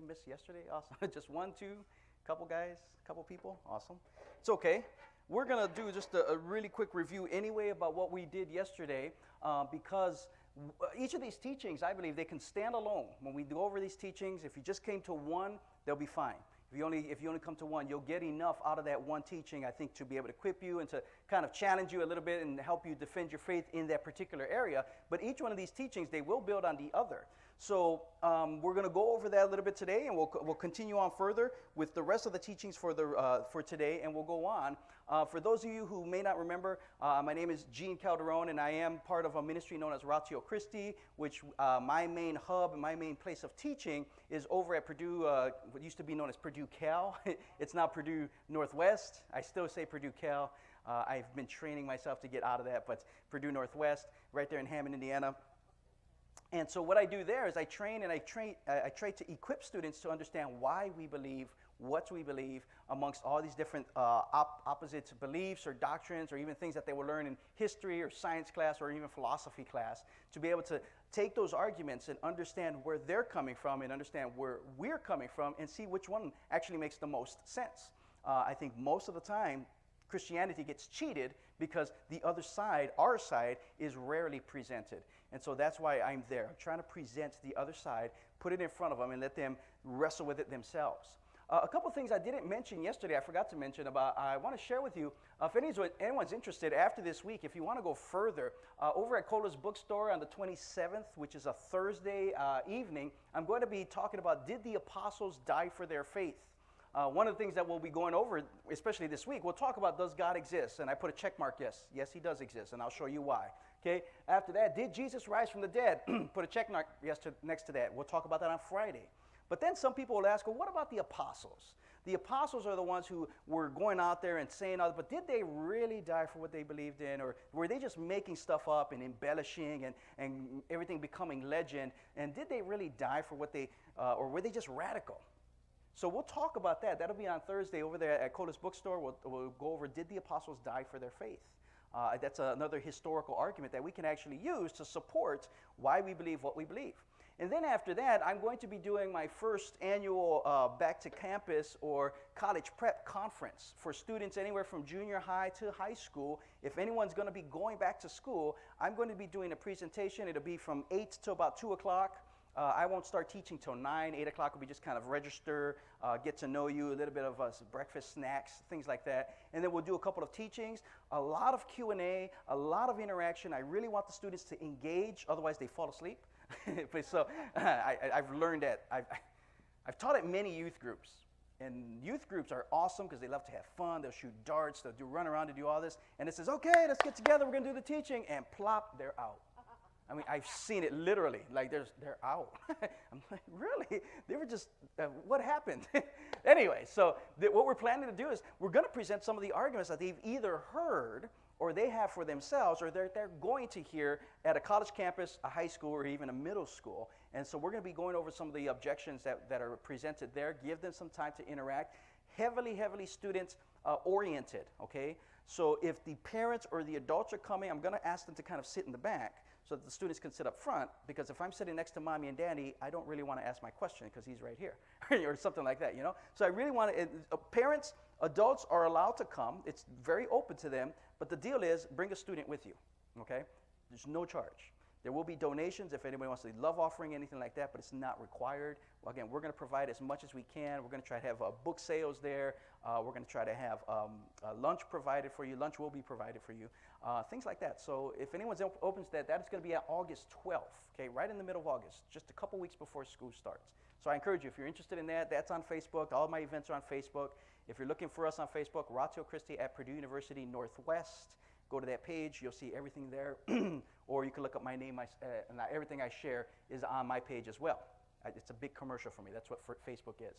didn't miss yesterday? Awesome. Just one, two, couple guys, couple people? Awesome. It's okay. We're going to do just a really quick review anyway about what we did yesterday because each of these teachings, I believe, they can stand alone. When we go over these teachings, if you just came to one, they'll be fine. If you only come to one, you'll get enough out of that one teaching, I think, to be able to equip you and to kind of challenge you a little bit and help you defend your faith in that particular area. But each one of these teachings, they will build on the other. So we're going to go over that a little bit today, and we'll continue on further with the rest of the teachings for today, and we'll go on. For those of you who may not remember, my name is Calderon, and I am part of a ministry known as Ratio Christi, which my main hub and my main place of teaching is over at Purdue, what used to be known as Purdue Cal. It's now Purdue Northwest. I still say Purdue Cal. I've been training myself to get out of that, but Purdue Northwest, right there in Hammond, Indiana. And so what I do there is I try to equip students to understand why we believe what we believe amongst all these different opposite beliefs or doctrines or even things that they will learn in history or science class or even philosophy class, to be able to take those arguments and understand where they're coming from and understand where we're coming from and see which one actually makes the most sense. I think most of the time Christianity gets cheated because the other side, our side, is rarely presented. And so that's why I'm there. I'm trying to present the other side, put it in front of them, and let them wrestle with it themselves. A couple things I didn't mention yesterday, I forgot to mention about, I want to share with you, if anyone's interested after this week, if you want to go further, over at Cola's Bookstore on the 27th, which is a Thursday evening, I'm going to be talking about, did the apostles die for their faith? One of the things that we'll be going over, especially this week, we'll talk about, does God exist? And I put a check mark, yes. Yes, he does exist, and I'll show you why. Okay. After that, did Jesus rise from the dead? Put a check mark next to that. We'll talk about that on Friday. But then some people will ask, well, what about the apostles? The apostles are the ones who were going out there and saying all that, but did they really die for what they believed in? Or were they just making stuff up and embellishing and everything becoming legend? And did they really die for what they, or were they just radical? So we'll talk about that. That'll be on Thursday over there at Cola's Bookstore. We'll go over, did the apostles die for their faith? That's another historical argument that we can actually use to support why we believe what we believe. And then after that, I'm going to be doing my first annual back to campus or college prep conference for students anywhere from junior high to high school. If anyone's going to be going back to school, I'm going to be doing a presentation. It'll be from 8 to about 2 o'clock. I won't start teaching till 9, 8 o'clock will be just kind of register, get to know you, a little bit of breakfast snacks, things like that. And then we'll do a couple of teachings, a lot of Q&A, a lot of interaction. I really want the students to engage, otherwise they fall asleep. So I've learned that. I've taught at many youth groups. And youth groups are awesome because they love to have fun. They'll shoot darts, they'll run around and do all this. And it says, okay, let's get together, we're going to do the teaching. And plop, they're out. I mean, I've seen it literally, like they're out. I'm like, really? They were just, what happened? Anyway, so what we're planning to do is we're going to present some of the arguments that they've either heard or they have for themselves or they're going to hear at a college campus, a high school, or even a middle school. And so we're going to be going over some of the objections that are presented there, give them some time to interact. Heavily student oriented, okay? So if the parents or the adults are coming, I'm going to ask them to kind of sit in the back so that the students can sit up front, because if I'm sitting next to mommy and daddy, I don't really want to ask my question because he's right here, or something like that, you know? So I really want to, parents, adults are allowed to come. It's very open to them, but the deal is bring a student with you, okay? There's no charge. There will be donations if anybody wants to love offering, anything like that, but it's not required. Well, again, we're going to provide as much as we can. We're going to try to have book sales there. We're going to try to have lunch provided for you. Lunch will be provided for you. Things like that. So if anyone's open to that, that is going to be on August 12th, okay, right in the middle of August, just a couple weeks before school starts. So I encourage you, if you're interested in that, that's on Facebook. All my events are on Facebook. If you're looking for us on Facebook, Ratio Christi at Purdue University Northwest. Go to that page. You'll see everything there. Or you can look up my name. And everything I share is on my page as well. It's a big commercial for me. That's what Facebook is.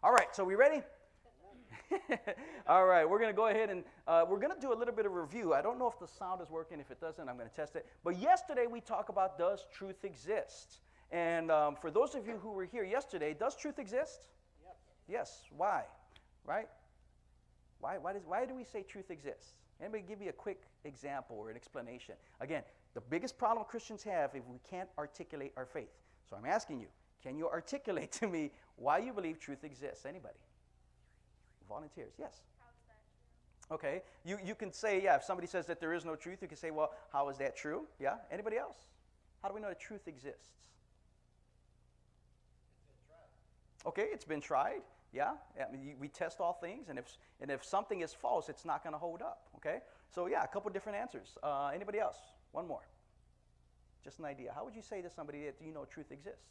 All right, so we ready? All right, we're going to go ahead and we're going to do a little bit of review. I don't know if the sound is working. If it doesn't, I'm going to test it. But yesterday we talked about, does truth exist? And for those of you who were here yesterday, does truth exist? Yes. Yes. Why? Right? Why do we say truth exists? Anybody give me a quick example or an explanation? Again, the biggest problem Christians have is we can't articulate our faith. So I'm asking you, Can you articulate to me why you believe truth exists? Anybody? Volunteers, yes. How is that true? Okay, you can say, yeah, if somebody says that there is no truth, you can say, well, how is that true? Yeah, anybody else? How do we know that truth exists? Okay, it's been tried. Yeah, I mean, we test all things, and if something is false, it's not going to hold up. Okay, so yeah, a couple different answers. Anybody else? One more. Just an idea. How would you say to somebody that you know truth exists?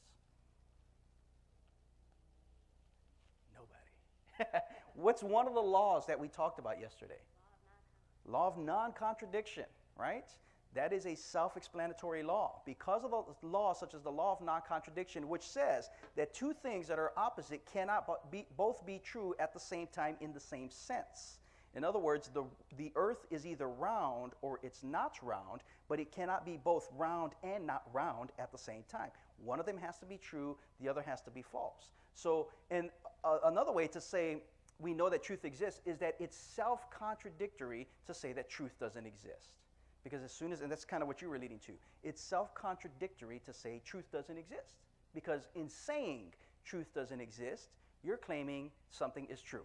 Nobody. What's one of the laws that we talked about yesterday? Law of non-contradiction, right? That is a self-explanatory law. Because of the law, such as the law of non-contradiction, which says that two things that are opposite cannot both be true at the same time in the same sense. In other words, the earth is either round or it's not round, but it cannot be both round and not round at the same time. One of them has to be true, the other has to be false. So, and another way to say we know that truth exists is that it's self-contradictory to say that truth doesn't exist. Because as soon as, and that's kind of what you were leading to, it's self-contradictory to say truth doesn't exist. Because in saying truth doesn't exist, you're claiming something is true.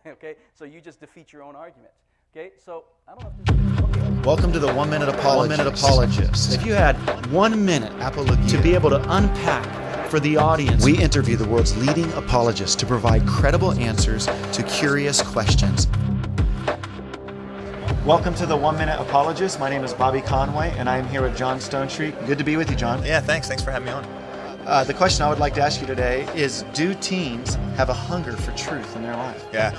Okay? So you just defeat your own argument. Okay? So I don't know if this is, okay. Welcome to the 1 Minute Apologist. 1 Minute Apologist. If you had 1 minute to be able to unpack for the audience, we interview the world's leading apologists to provide credible answers to curious questions. Welcome to the 1 Minute Apologist. My name is Bobby Conway, and I am here with John Stonestreet. Good to be with you, John. Yeah, thanks. Thanks for having me on. The question I would like to ask you today is, do teens have a hunger for truth in their life? Yeah,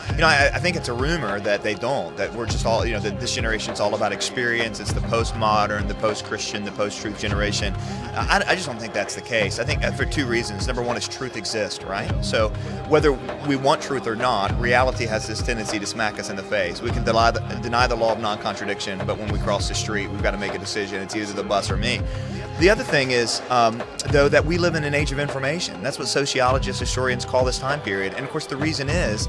I think it's a rumor that they don't, that we're just all, that this generation's all about experience. It's the postmodern, the post-Christian, the post-truth generation. I just don't think that's the case. I think for two reasons. Number one is truth exists, right? So whether we want truth or not, reality has this tendency to smack us in the face. We can deny the law of non-contradiction, but when we cross the street, we've got to make a decision. It's either the bus or me. The other thing is, though, that we live in an age of information. That's what sociologists, historians call this time period. And of course, the reason is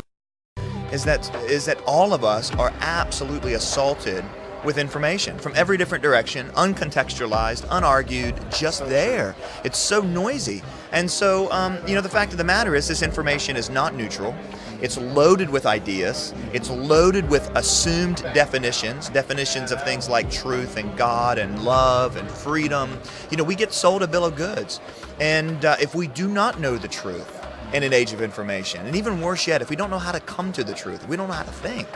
that all of us are absolutely assaulted with information from every different direction, uncontextualized, unargued, just there. It's so noisy. And so, the fact of the matter is this information is not neutral. It's loaded with ideas. It's loaded with assumed definitions of things like truth and God and love and freedom. We get sold a bill of goods. And if we do not know the truth in an age of information, and even worse yet, if we don't know how to come to the truth, if we don't know how to think,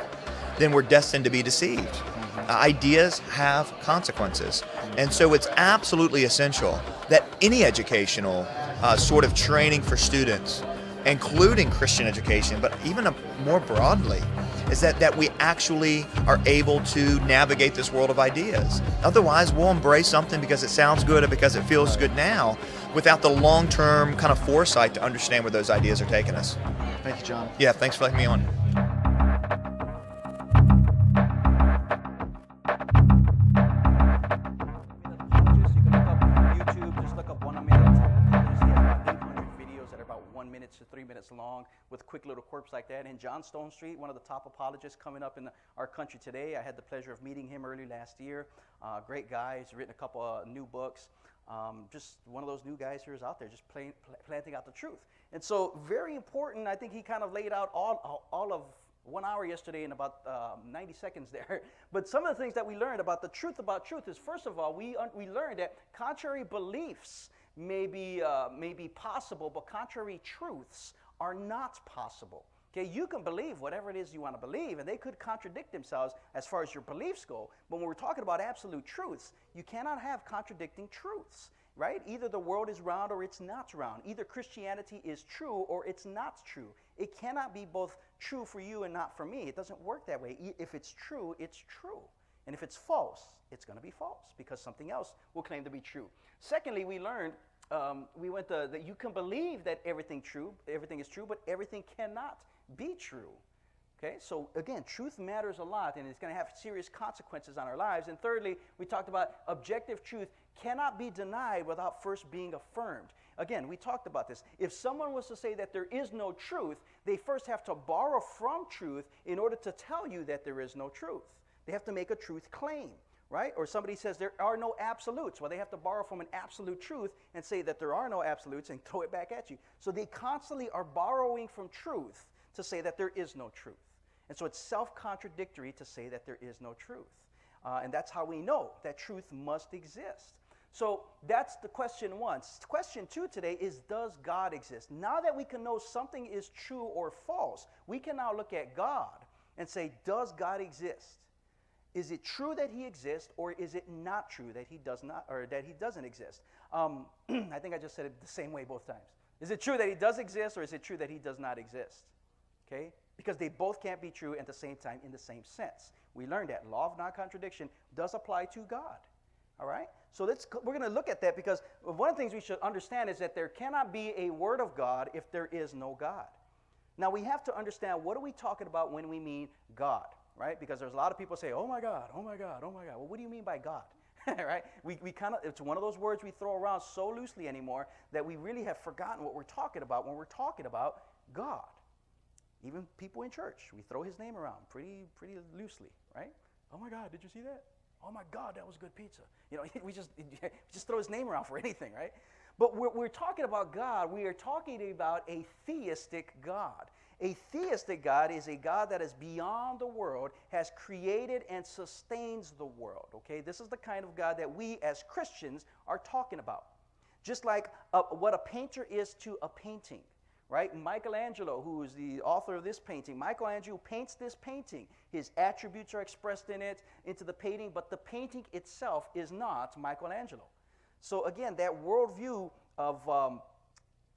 then we're destined to be deceived. Ideas have consequences. And so it's absolutely essential that any educational sort of training for students, including Christian education, but even more broadly, is that we actually are able to navigate this world of ideas. Otherwise, we'll embrace something because it sounds good or because it feels good now, without the long-term kind of foresight to understand where those ideas are taking us. Thank you, John. Yeah, thanks for letting me on. To 3 minutes long with quick little quirks like that. And John Stonestreet, one of the top apologists coming up in our country today. I had the pleasure of meeting him early last year. Great guy. He's written a couple of new books. Just one of those new guys who's out there just planting out the truth. And so very important, I think he kind of laid out all of 1 hour yesterday in about 90 seconds there. But some of the things that we learned about the truth about truth is, first of all, we learned that contrary beliefs may be possible, but contrary truths are not possible. Okay, you can believe whatever it is you want to believe, and they could contradict themselves as far as your beliefs go. But when we're talking about absolute truths, you cannot have contradicting truths, right? Either the world is round or it's not round. Either Christianity is true or it's not true. It cannot be both true for you and not for me. It doesn't work that way. If it's true, it's true. And if it's false, it's going to be false, because something else will claim to be true. Secondly, we learned, that you can believe that everything is true, but everything cannot be true. Okay, so again, truth matters a lot, and it's going to have serious consequences on our lives. And thirdly, we talked about objective truth cannot be denied without first being affirmed. Again, we talked about this. If someone was to say that there is no truth, they first have to borrow from truth in order to tell you that there is no truth. They have to make a truth claim, right? Or somebody says there are no absolutes. Well, they have to borrow from an absolute truth and say that there are no absolutes and throw it back at you. So they constantly are borrowing from truth to say that there is no truth. And so it's self-contradictory to say that there is no truth. And that's how we know that truth must exist. So that's the question one. Question two today is, does God exist? Now that we can know something is true or false, we can now look at God and say, does God exist? Is it true that he exists, or is it not true that he does not, or that he doesn't exist? I think I just said it the same way both times. Is it true that he does exist, or is it true that he does not exist? Okay? Because they both can't be true at the same time in the same sense. We learned that law of non-contradiction does apply to God. All right? So we're going to look at that, because one of the things we should understand is that there cannot be a word of God if there is no God. Now, we have to understand, what are we talking about when we mean God, right? Because there's a lot of people say, oh my God, oh my God, oh my God. Well, what do you mean by God? Right? We kind of, it's one of those words we throw around so loosely anymore that we really have forgotten what we're talking about when we're talking about God. Even people in church, we throw his name around pretty loosely, right? Oh my God, did you see that? Oh my God, that was good pizza. You know, we just throw his name around for anything, right? But we're talking about God. We are talking about a theistic God. A theistic God is a God that is beyond the world, has created and sustains the world, okay? This is the kind of God that we as Christians are talking about. Just like what a painter is to a painting, right? Michelangelo, who is the author of this painting, Michelangelo paints this painting. His attributes are expressed into the painting, but the painting itself is not Michelangelo. So again, that worldview of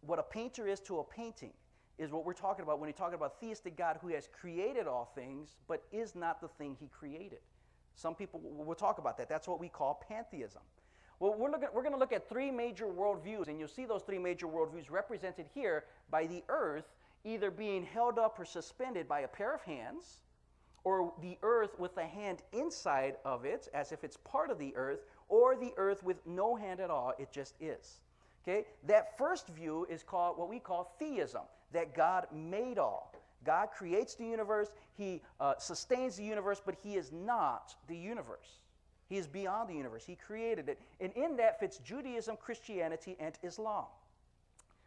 what a painter is to a painting is what we're talking about when we talk about theistic God who has created all things, but is not the thing he created. Some people will talk about that. That's what we call pantheism. Well, we're going to look at three major worldviews, and you'll see those three major worldviews represented here by the earth either being held up or suspended by a pair of hands, or the earth with a hand inside of it, as if it's part of the earth, or the earth with no hand at all, it just is. Okay? That first view is called what we call theism, that God made all. God creates the universe, he sustains the universe, but he is not the universe. He is beyond the universe. He created it. And in that fits Judaism, Christianity, and Islam.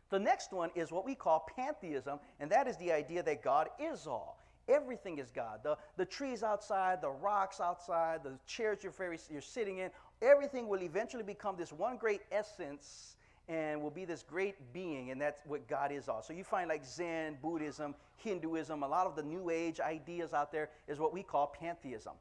The next one is what we call pantheism, and that is the idea that God is all. Everything is God. The trees outside, the rocks outside, the chairs you're sitting in, everything will eventually become this one great essence and will be this great being, and that's what God is all. So you find like Zen, Buddhism, Hinduism, a lot of the New Age ideas out there is what we call pantheism.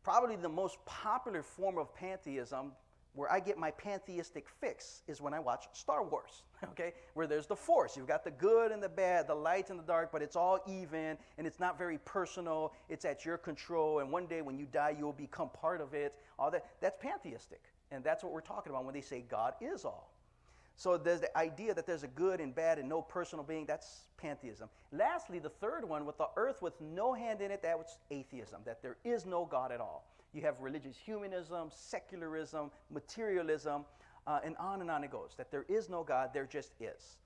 Probably the most popular form of pantheism, where I get my pantheistic fix, is when I watch Star Wars, okay? Where there's the Force. You've got the good and the bad, the light and the dark, but it's all even, and it's not very personal. It's at your control, and one day when you die, you'll become part of it. All that, that's pantheistic, and that's what we're talking about when they say God is all. So there's the idea that there's a good and bad and no personal being. That's pantheism. Lastly, the third one, with the earth with no hand in it, that was atheism, that there is no God at all. You have religious humanism, secularism, materialism, and on it goes, that there is no God, there just is.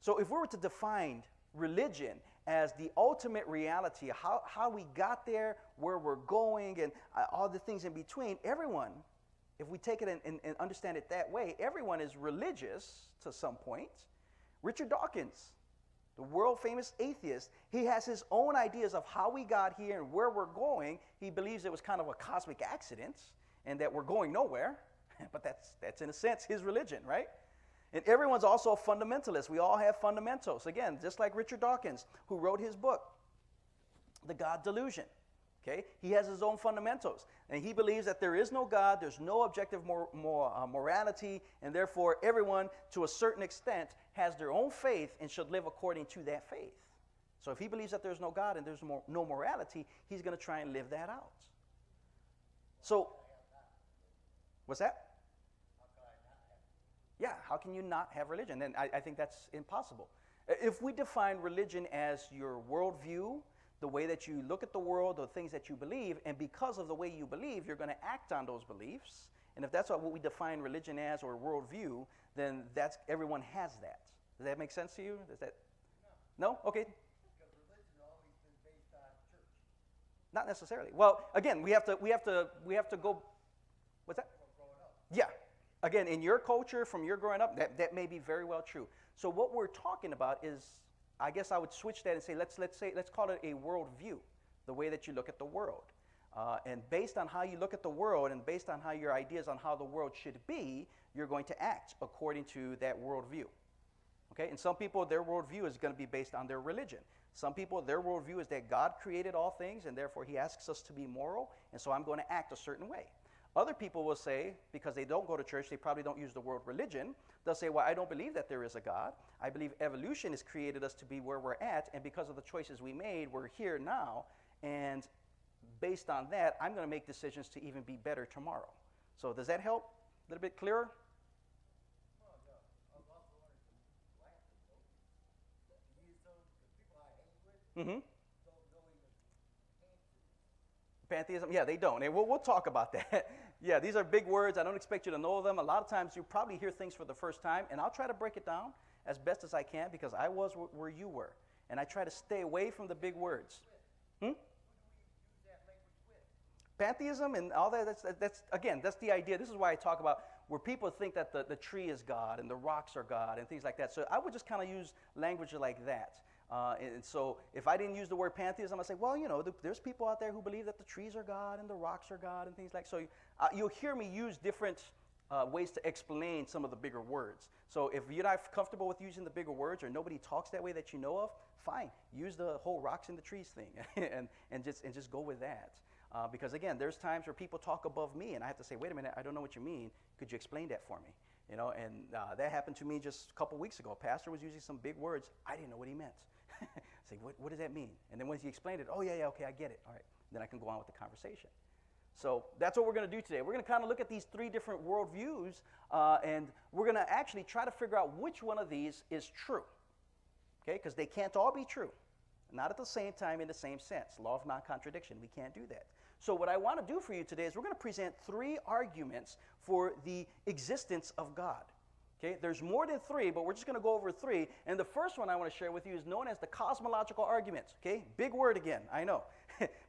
So if we were to define religion as the ultimate reality, how we got there, where we're going, and all the things in between, everyone, if we take it and understand it that way, everyone is religious to some point. Richard Dawkins, the world-famous atheist, he has his own ideas of how we got here and where we're going. He believes it was kind of a cosmic accident and that we're going nowhere, but that's in a sense his religion, right? And everyone's also a fundamentalist. We all have fundamentals. Again, just like Richard Dawkins, who wrote his book, The God Delusion. Okay? He has his own fundamentals, and he believes that there is no God, there's no objective morality, and therefore everyone, to a certain extent, has their own faith and should live according to that faith. So if he believes that there's no God and there's no morality, he's going to try and live that out. So, what's that? Yeah, how can you not have religion? And I think that's impossible. If we define religion as your worldview, the way that you look at the world, the things that you believe, and because of the way you believe, you're going to act on those beliefs. And if that's what we define religion as, or worldview, then everyone has that. Does that make sense to you? Does that? No? Okay. Because religion always been based on church. Not necessarily. Well, again, we have to go. What's that? Yeah. Again, in your culture, from your growing up, that may be very well true. So what we're talking about is, I guess I would switch that and say, let's call it a worldview, the way that you look at the world. And based on how you look at the world and based on how your ideas on how the world should be, you're going to act according to that worldview. Okay? And some people, their worldview is going to be based on their religion. Some people, their worldview is that God created all things and therefore he asks us to be moral, and so I'm going to act a certain way. Other people will say, because they don't go to church, they probably don't use the word religion, they'll say, well, I don't believe that there is a God. I believe evolution has created us to be where we're at, and because of the choices we made, we're here now, and based on that, I'm going to make decisions to even be better tomorrow. So does that help? A little bit clearer? Mm-hmm. Pantheism? Yeah, they don't. And we'll talk about that. Yeah, these are big words. I don't expect you to know them. A lot of times you probably hear things for the first time, and I'll try to break it down as best as I can because I was where you were. And I try to stay away from the big words. Pantheism and all that, that's the idea. This is why I talk about where people think that the tree is God and the rocks are God and things like that. So I would just kind of use language like that. And so if I didn't use the word pantheism, I'd say, well, you know, there's people out there who believe that the trees are God and the rocks are God and things like that. So you'll hear me use different ways to explain some of the bigger words. So if you're not comfortable with using the bigger words or nobody talks that way that you know of, fine. Use the whole rocks and the trees thing and just go with that. Because again, there's times where people talk above me and I have to say, wait a minute, I don't know what you mean. Could you explain that for me? You know, and that happened to me just a couple weeks ago. A pastor was using some big words. I didn't know what he meant. Say, what does that mean? And then once he explained it, oh, yeah, okay, I get it. All right, then I can go on with the conversation. So that's what we're going to do today. We're going to kind of look at these three different worldviews, and we're going to actually try to figure out which one of these is true, okay? Because they can't all be true. Not at the same time in the same sense. Law of non-contradiction. We can't do that. So what I want to do for you today is we're going to present three arguments for the existence of God. Okay, there's more than three, but we're just going to go over three. And the first one I want to share with you is known as the cosmological argument. Okay, big word again, I know.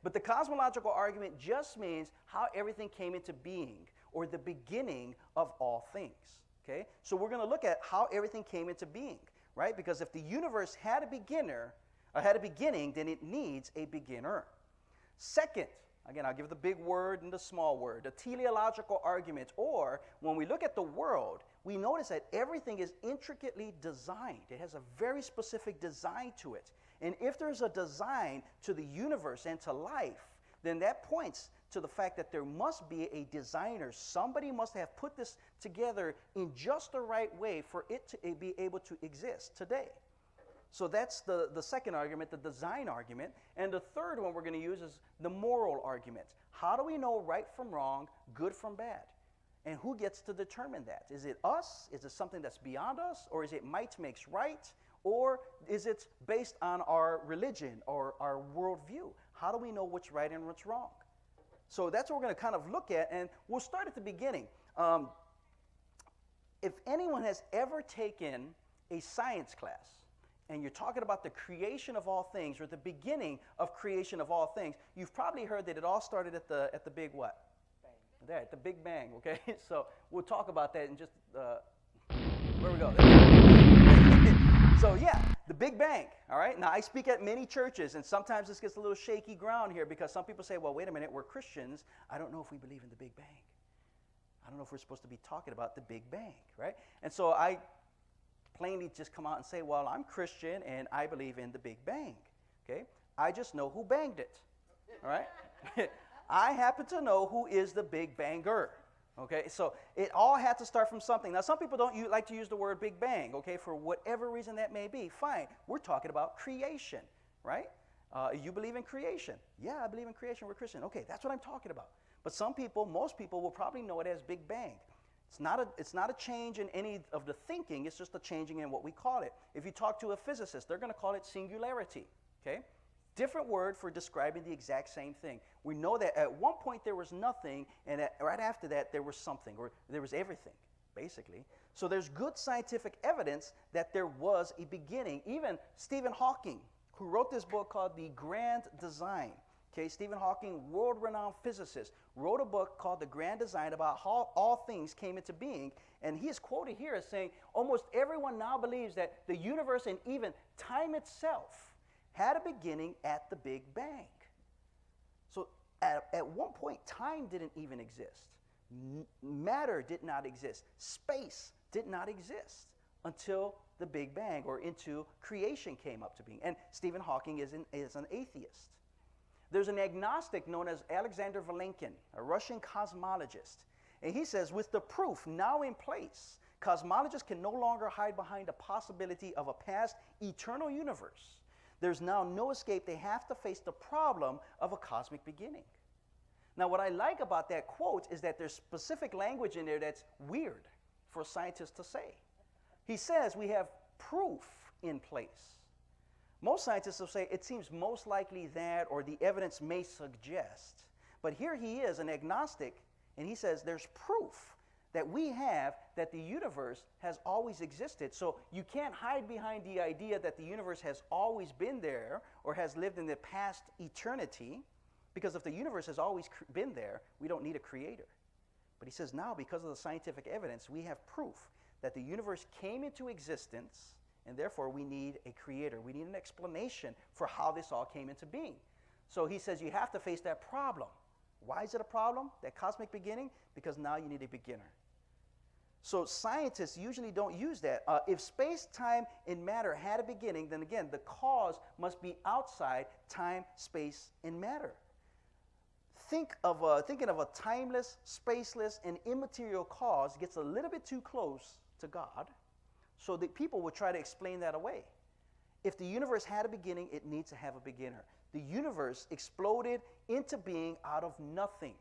But the cosmological argument just means how everything came into being, or the beginning of all things. Okay, so we're going to look at how everything came into being, right? Because if the universe had a beginning, then it needs a beginner. Second, again, I'll give the big word and the small word, the teleological argument, or when we look at the world, we notice that everything is intricately designed. It has a very specific design to it. And if there's a design to the universe and to life, then that points to the fact that there must be a designer. Somebody must have put this together in just the right way for it to be able to exist today. So that's the second argument, the design argument. And the third one we're going to use is the moral argument. How do we know right from wrong, good from bad? And who gets to determine that? Is it us? Is it something that's beyond us? Or is it might makes right? Or is it based on our religion or our worldview? How do we know what's right and what's wrong? So that's what we're going to kind of look at, and we'll start at the beginning. If anyone has ever taken a science class, and you're talking about the creation of all things, or the beginning of creation of all things, you've probably heard that it all started at the big what? There, at the Big Bang, okay? So we'll talk about that in just, where we go? So yeah, the Big Bang, all right? Now I speak at many churches, and sometimes this gets a little shaky ground here because some people say, well, wait a minute, we're Christians. I don't know if we believe in the Big Bang. I don't know if we're supposed to be talking about the Big Bang, right? And so I plainly just come out and say, well, I'm Christian, and I believe in the Big Bang, okay? I just know who banged it, all right? I happen to know who is the Big Banger, okay? So it all had to start from something. Now, some people don't like to use the word Big Bang, okay? For whatever reason that may be, fine. We're talking about creation, right? You believe in creation. Yeah, I believe in creation. We're Christian. Okay, that's what I'm talking about. But some people, most people will probably know it as Big Bang. It's not a change in any of the thinking. It's just a changing in what we call it. If you talk to a physicist, they're going to call it singularity, okay? Different word for describing the exact same thing. We know that at one point there was nothing, and right after that there was something, or there was everything, basically. So there's good scientific evidence that there was a beginning. Even Stephen Hawking, who wrote this book called The Grand Design, Okay, Stephen Hawking, world-renowned physicist, wrote a book called The Grand Design about how all things came into being. And he is quoted here as saying, almost everyone now believes that the universe and even time itself had a beginning at the Big Bang. So at one point, time didn't even exist. Matter did not exist. Space did not exist until the Big Bang, or into creation came up to being. And Stephen Hawking is an atheist. There's an agnostic known as Alexander Vilenkin, a Russian cosmologist. And he says, with the proof now in place, cosmologists can no longer hide behind the possibility of a past eternal universe. There's now no escape. They have to face the problem of a cosmic beginning. Now, what I like about that quote is that there's specific language in there that's weird for a scientist to say. He says we have proof in place. Most scientists will say it seems most likely that, or the evidence may suggest. But here he is, an agnostic, and he says there's proof that we have that the universe has always existed. So you can't hide behind the idea that the universe has always been there or has lived in the past eternity, because if the universe has always been there, we don't need a creator. But he says now, because of the scientific evidence, we have proof that the universe came into existence, and therefore we need a creator. We need an explanation for how this all came into being. So he says you have to face that problem. Why is it a problem, that cosmic beginning? Because now you need a beginner. So scientists usually don't use that. If space, time, and matter had a beginning, then again, the cause must be outside time, space, and matter. Thinking of a timeless, spaceless, and immaterial cause gets a little bit too close to God, so that people would try to explain that away. If the universe had a beginning, it needs to have a beginner. The universe exploded into being out of nothing.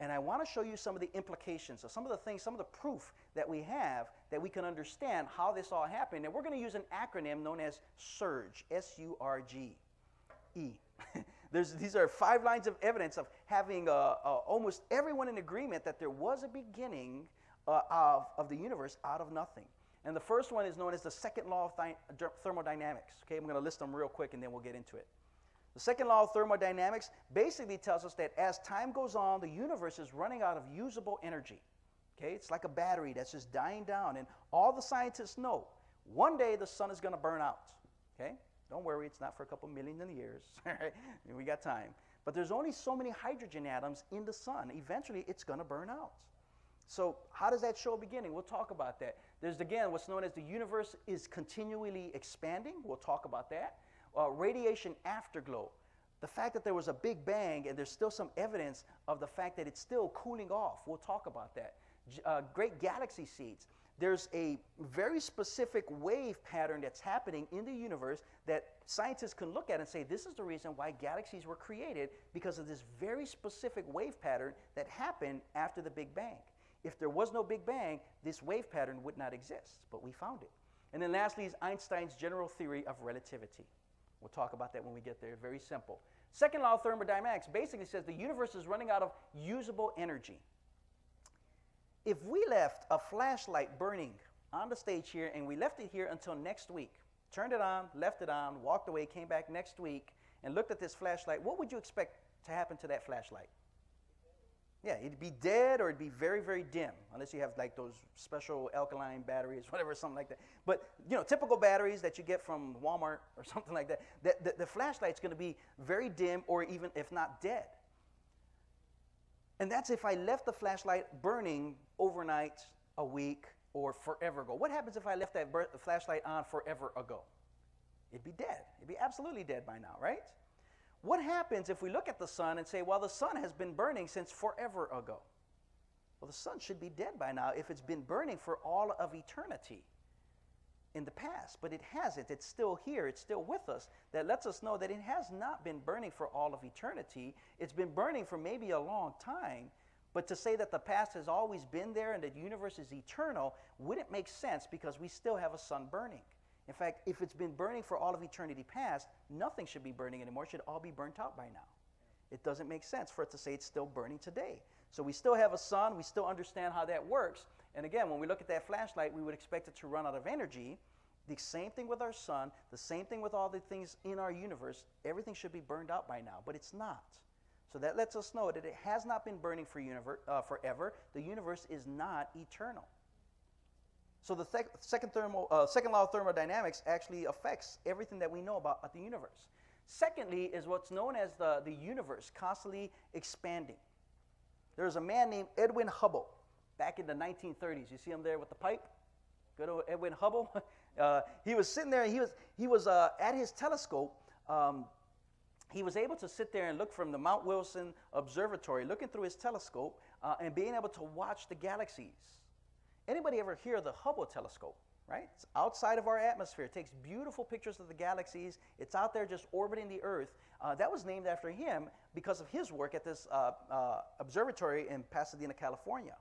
And I want to show you some of the implications of some of the things, some of the proof that we have that we can understand how this all happened. And we're going to use an acronym known as SURGE, S-U-R-G-E. These are 5 lines of evidence of having almost everyone in agreement that there was a beginning of the universe out of nothing. And the first one is known as the second law of thermodynamics. Okay, I'm going to list them real quick and then we'll get into it. The second law of thermodynamics basically tells us that as time goes on, the universe is running out of usable energy. Okay, it's like a battery that's just dying down. And all the scientists know, one day the sun is going to burn out. Okay, don't worry, it's not for a couple million years. All right, we got time. But there's only so many hydrogen atoms in the sun. Eventually, it's going to burn out. So how does that show a beginning? We'll talk about that. There's, again, what's known as the universe is continually expanding. We'll talk about that. Radiation afterglow. The fact that there was a big bang and there's still some evidence of the fact that it's still cooling off. We'll talk about that. Great galaxy seeds. There's a very specific wave pattern that's happening in the universe that scientists can look at and say, this is the reason why galaxies were created, because of this very specific wave pattern that happened after the Big Bang. If there was no Big Bang, this wave pattern would not exist, but we found it. And then lastly is Einstein's general theory of relativity. We'll talk about that when we get there. Very simple. Second law of thermodynamics basically says the universe is running out of usable energy. If we left a flashlight burning on the stage here and we left it here until next week, turned it on, left it on, walked away, came back next week, and looked at this flashlight, what would you expect to happen to that flashlight? Yeah, it'd be dead, or it'd be very, very dim, unless you have like those special alkaline batteries, whatever, something like that. But, you know, typical batteries that you get from Walmart or something like that, the flashlight's going to be very dim, or even, if not, dead. And that's if I left the flashlight burning overnight, a week, or forever ago. What happens if I left that flashlight on forever ago? It'd be dead. It'd be absolutely dead by now, right? What happens if we look at the sun and say, well, the sun has been burning since forever ago? Well, the sun should be dead by now if it's been burning for all of eternity in the past. But it hasn't. It's still here. It's still with us. That lets us know that it has not been burning for all of eternity. It's been burning for maybe a long time. But to say that the past has always been there and that the universe is eternal wouldn't make sense, because we still have a sun burning. In fact, if it's been burning for all of eternity past, nothing should be burning anymore. It should all be burnt out by now. It doesn't make sense for it to say it's still burning today. So we still have a sun. We still understand how that works. And again, when we look at that flashlight, we would expect it to run out of energy. The same thing with our sun. The same thing with all the things in our universe. Everything should be burned out by now, but it's not. So that lets us know that it has not been burning forever. The universe is not eternal. So the second law of thermodynamics actually affects everything that we know about the universe. Secondly is what's known as the universe constantly expanding. There's a man named Edwin Hubble back in the 1930s. You see him there with the pipe? Good old Edwin Hubble. He was sitting there, and he was at his telescope. He was able to sit there and look from the Mount Wilson Observatory, looking through his telescope, and being able to watch the galaxies. Anybody ever hear of the Hubble telescope, right? It's outside of our atmosphere. It takes beautiful pictures of the galaxies. It's out there just orbiting the Earth. That was named after him because of his work at this observatory in Pasadena, California.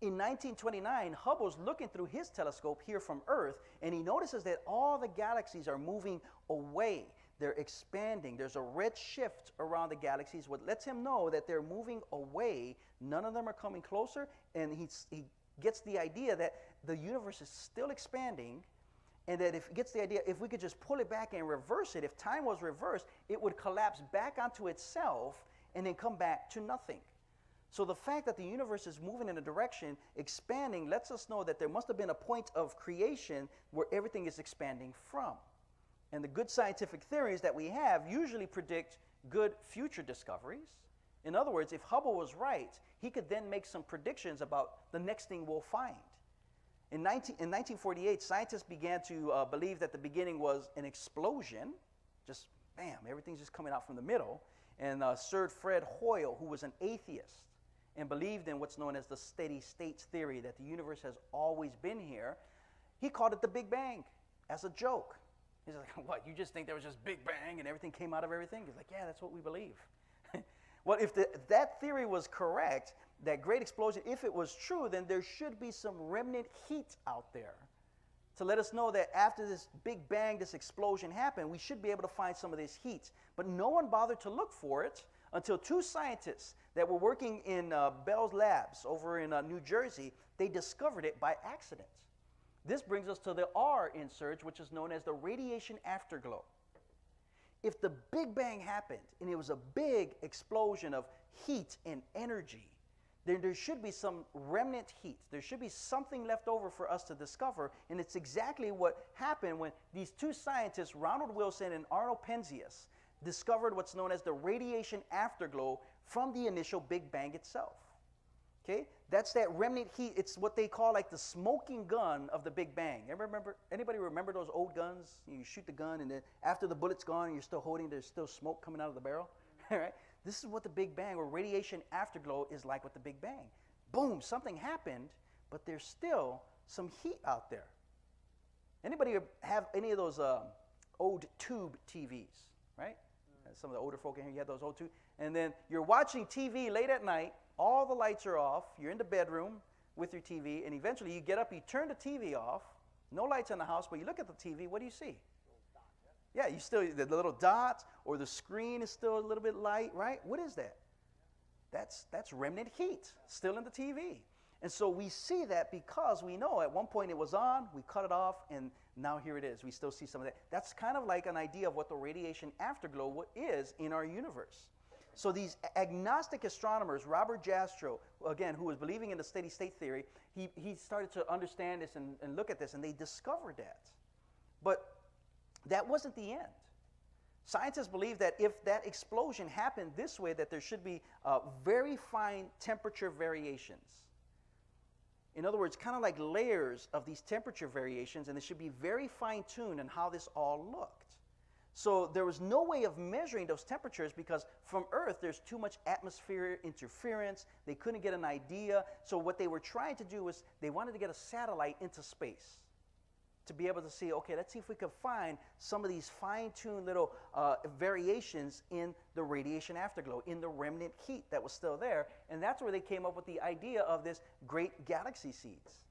In 1929, Hubble's looking through his telescope here from Earth, and he notices that all the galaxies are moving away. They're expanding. There's a red shift around the galaxies, what lets him know that they're moving away. None of them are coming closer, and he gets the idea that the universe is still expanding, and that if he gets the idea, if we could just pull it back and reverse it, if time was reversed, it would collapse back onto itself and then come back to nothing. So the fact that the universe is moving in a direction, expanding, lets us know that there must have been a point of creation where everything is expanding from. And the good scientific theories that we have usually predict good future discoveries. In other words, if Hubble was right, he could then make some predictions about the next thing we'll find. In 1948, scientists began to believe that the beginning was an explosion. Just, bam, everything's just coming out from the middle. And Sir Fred Hoyle, who was an atheist and believed in what's known as the steady state theory, that the universe has always been here, he called it the Big Bang as a joke. He's like, what, you just think there was just Big Bang and everything came out of everything? He's like, yeah, that's what we believe. Well, if that theory was correct, that great explosion, if it was true, then there should be some remnant heat out there to let us know that after this Big Bang, this explosion happened, we should be able to find some of this heat. But no one bothered to look for it until two scientists that were working in Bell's Labs over in New Jersey, they discovered it by accident. This brings us to the R in surge, which is known as the radiation afterglow. If the Big Bang happened and it was a big explosion of heat and energy, then there should be some remnant heat. There should be something left over for us to discover, and it's exactly what happened when these two scientists, Ronald Wilson and Arnold Penzias, discovered what's known as the radiation afterglow from the initial Big Bang itself. Okay, that's that remnant heat. It's what they call like the smoking gun of the Big Bang. Anybody remember those old guns? You shoot the gun, and then after the bullet's gone, you're still holding, there's still smoke coming out of the barrel. All right? This is what the Big Bang or radiation afterglow is like with the Big Bang. Boom, something happened, but there's still some heat out there. Anybody have any of those old tube TVs, right? Some of the older folk in here, you have those old tube. And then you're watching TV late at night, all the lights are off, you're in the bedroom with your TV, and eventually you get up, you turn the TV off, no lights in the house, but you look at the TV, what do you see? Yeah, you still, the little dots, or the screen is still a little bit light, right? What is that? That's remnant heat, still in the TV. And so we see that because we know at one point it was on, we cut it off, and now here it is. We still see some of that. That's kind of like an idea of what the radiation afterglow is in our universe. So these agnostic astronomers, Robert Jastrow, again, who was believing in the steady state theory, he started to understand this and look at this, and they discovered that. But that wasn't the end. Scientists believe that if that explosion happened this way, that there should be very fine temperature variations. In other words, kind of like layers of these temperature variations, and it should be very fine-tuned in how this all looked. So there was no way of measuring those temperatures because from Earth, there's too much atmospheric interference. They couldn't get an idea. So what they were trying to do was they wanted to get a satellite into space to be able to see, okay, let's see if we can find some of these fine-tuned little variations in the radiation afterglow, in the remnant heat that was still there. And that's where they came up with the idea of this great galaxy seeds.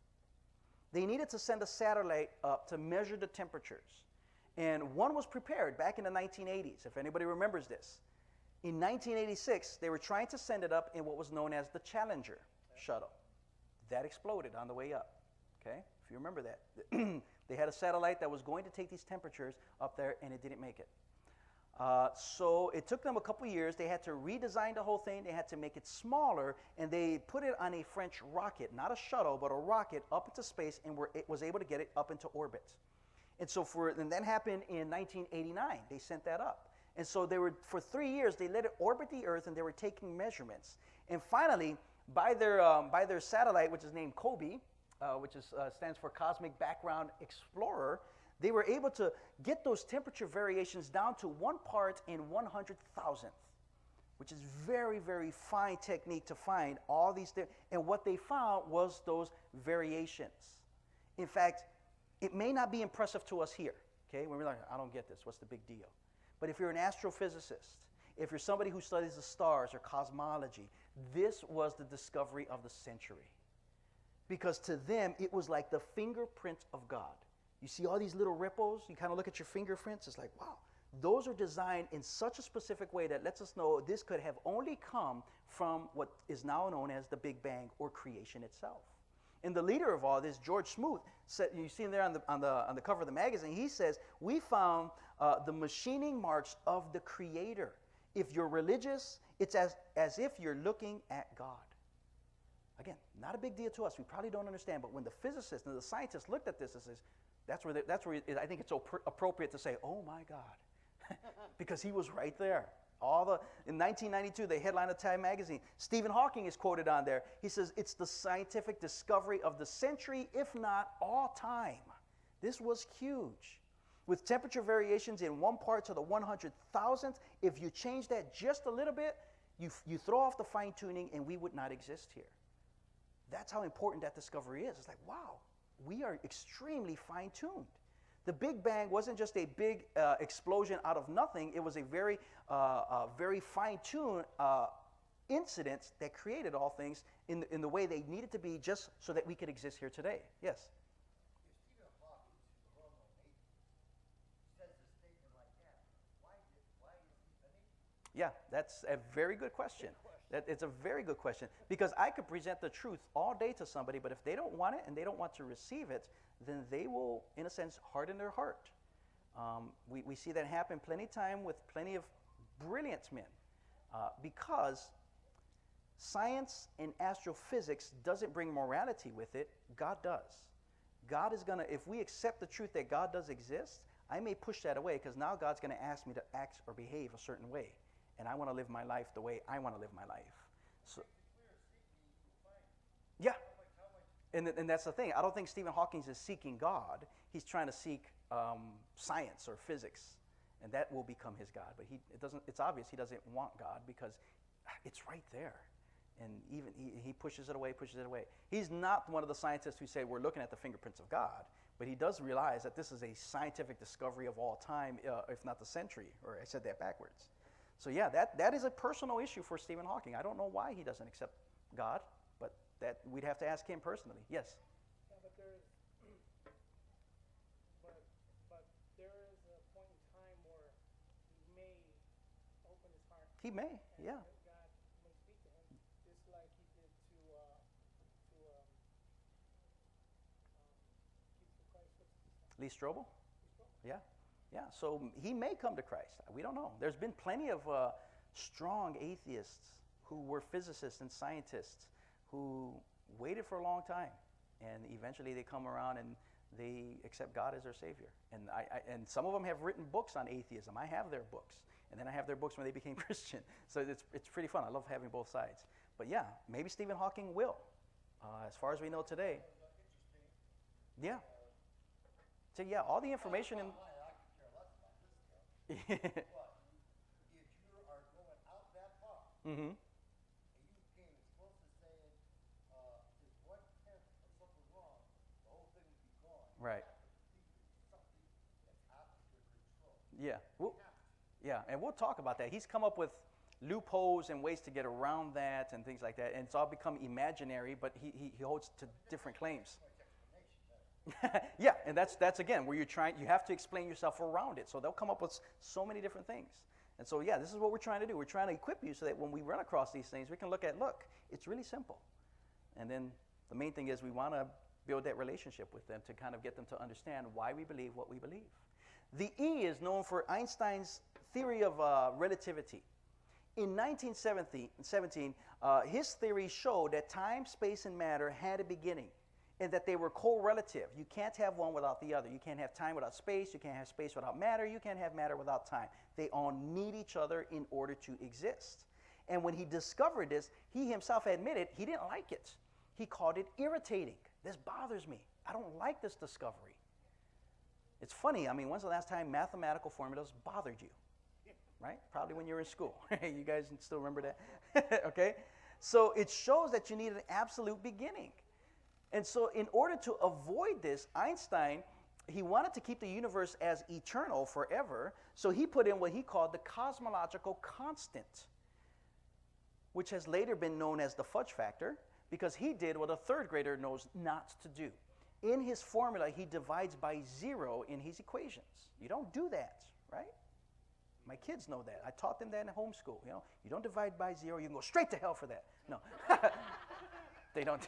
They needed to send a satellite up to measure the temperatures. And one was prepared back in the 1980s, if anybody remembers this. In 1986, they were trying to send it up in what was known as the Challenger shuttle. That exploded on the way up, okay? If you remember that. They had a satellite that was going to take these temperatures up there, and it didn't make it. So it took them a couple years. They had to redesign the whole thing. They had to make it smaller, and they put it on a French rocket, not a shuttle, but a rocket up into space, and it was able to get it up into orbit. And so and that happened in 1989. They sent that up. And so for 3 years, they let it orbit the Earth, and they were taking measurements. And finally, by their satellite, which is named COBE, which stands for Cosmic Background Explorer, they were able to get those temperature variations down to 1 part in 100,000th, which is very, very fine technique to find all these things. And what they found was those variations. In fact, it may not be impressive to us here, okay? When we're like, I don't get this, what's the big deal? But if you're an astrophysicist, if you're somebody who studies the stars or cosmology, this was the discovery of the century. Because to them, it was like the fingerprint of God. You see all these little ripples, you kind of look at your fingerprints, it's like, wow. Those are designed in such a specific way that lets us know this could have only come from what is now known as the Big Bang or creation itself. And the leader of all this, George Smoot, said, you see him there on the cover of the magazine, he says, we found the machining marks of the Creator. If you're religious, it's as if you're looking at God. Again, not a big deal to us. We probably don't understand, but when the physicists and the scientists looked at this, it says, that's where I think it's so appropriate to say, oh my God, because he was right there. In 1992, they headlined a Time magazine. Stephen Hawking is quoted on there. He says, it's the scientific discovery of the century, if not all time. This was huge. With temperature variations in 1 part to the 100,000th, if you change that just a little bit, you throw off the fine tuning and we would not exist here. That's how important that discovery is. It's like, wow, we are extremely fine-tuned. The Big Bang wasn't just a big explosion out of nothing. It was a very, very fine-tuned incident that created all things in the way they needed to be, just so that we could exist here today. Yes? Stephen Hawking, the well-known atheist, says a statement like that, why is he an atheist? Yeah, that's a very good question. It's a very good question, because I could present the truth all day to somebody, but if they don't want it and they don't want to receive it, then they will, in a sense, harden their heart. We see that happen plenty of time with plenty of brilliant men, because science and astrophysics doesn't bring morality with it. God does. God is going to, if we accept the truth that God does exist, I may push that away, because now God's going to ask me to act or behave a certain way. And I want to live my life the way I want to live my life. So, yeah. And that's the thing. I don't think Stephen Hawking is seeking God. He's trying to seek science or physics, and that will become his God. But it's obvious he doesn't want God, because it's right there. And even he pushes it away. He's not one of the scientists who say we're looking at the fingerprints of God, but he does realize that this is a scientific discovery of all time, if not the century, or I said that backwards. So yeah, that is a personal issue for Stephen Hawking. I don't know why he doesn't accept God, but that we'd have to ask him personally. Yes? Yeah, but there is a point in time where he may open his heart. He may, yeah. God may speak to him, just like he did to Lee Strobel? Yeah. Yeah, so he may come to Christ. We don't know. There's been plenty of strong atheists who were physicists and scientists who waited for a long time, and eventually they come around and they accept God as their Savior. And some of them have written books on atheism. I have their books, and then I have their books when they became Christian. So it's pretty fun. I love having both sides. But yeah, maybe Stephen Hawking will, as far as we know today. Yeah. So yeah, all the information in. But if you are going out that far, Mm-hmm. and you came as close as saying just 1/10 of something wrong, the whole thing would be gone. Right. Something that's out of your control. Yeah, and we'll talk about that. He's come up with loopholes and ways to get around that and things like that, and it's all become imaginary, but he holds to different claims. Yeah, and that's again where you have to explain yourself around it. So they'll come up with so many different things. And so yeah, this is what we're trying to do. We're trying to equip you so that when we run across these things, we can look, it's really simple. And then the main thing is we want to build that relationship with them to kind of get them to understand why we believe what we believe. The E is known for Einstein's theory of relativity. In 1917, his theory showed that time, space, and matter had a beginning, and that they were correlative. You can't have one without the other. You can't have time without space. You can't have space without matter. You can't have matter without time. They all need each other in order to exist. And when he discovered this, he himself admitted he didn't like it. He called it irritating. This bothers me. I don't like this discovery. It's funny. I mean, when's the last time mathematical formulas bothered you? Right? Probably when you were in school. You guys still remember that? Okay? So it shows that you need an absolute beginning. And so in order to avoid this, Einstein, he wanted to keep the universe as eternal forever, so he put in what he called the cosmological constant, which has later been known as the fudge factor, because he did what a third grader knows not to do. In his formula, he divides by 0 in his equations. You don't do that, right? My kids know that. I taught them that in homeschool. You know, you don't divide by 0. You can go straight to hell for that. No, they don't.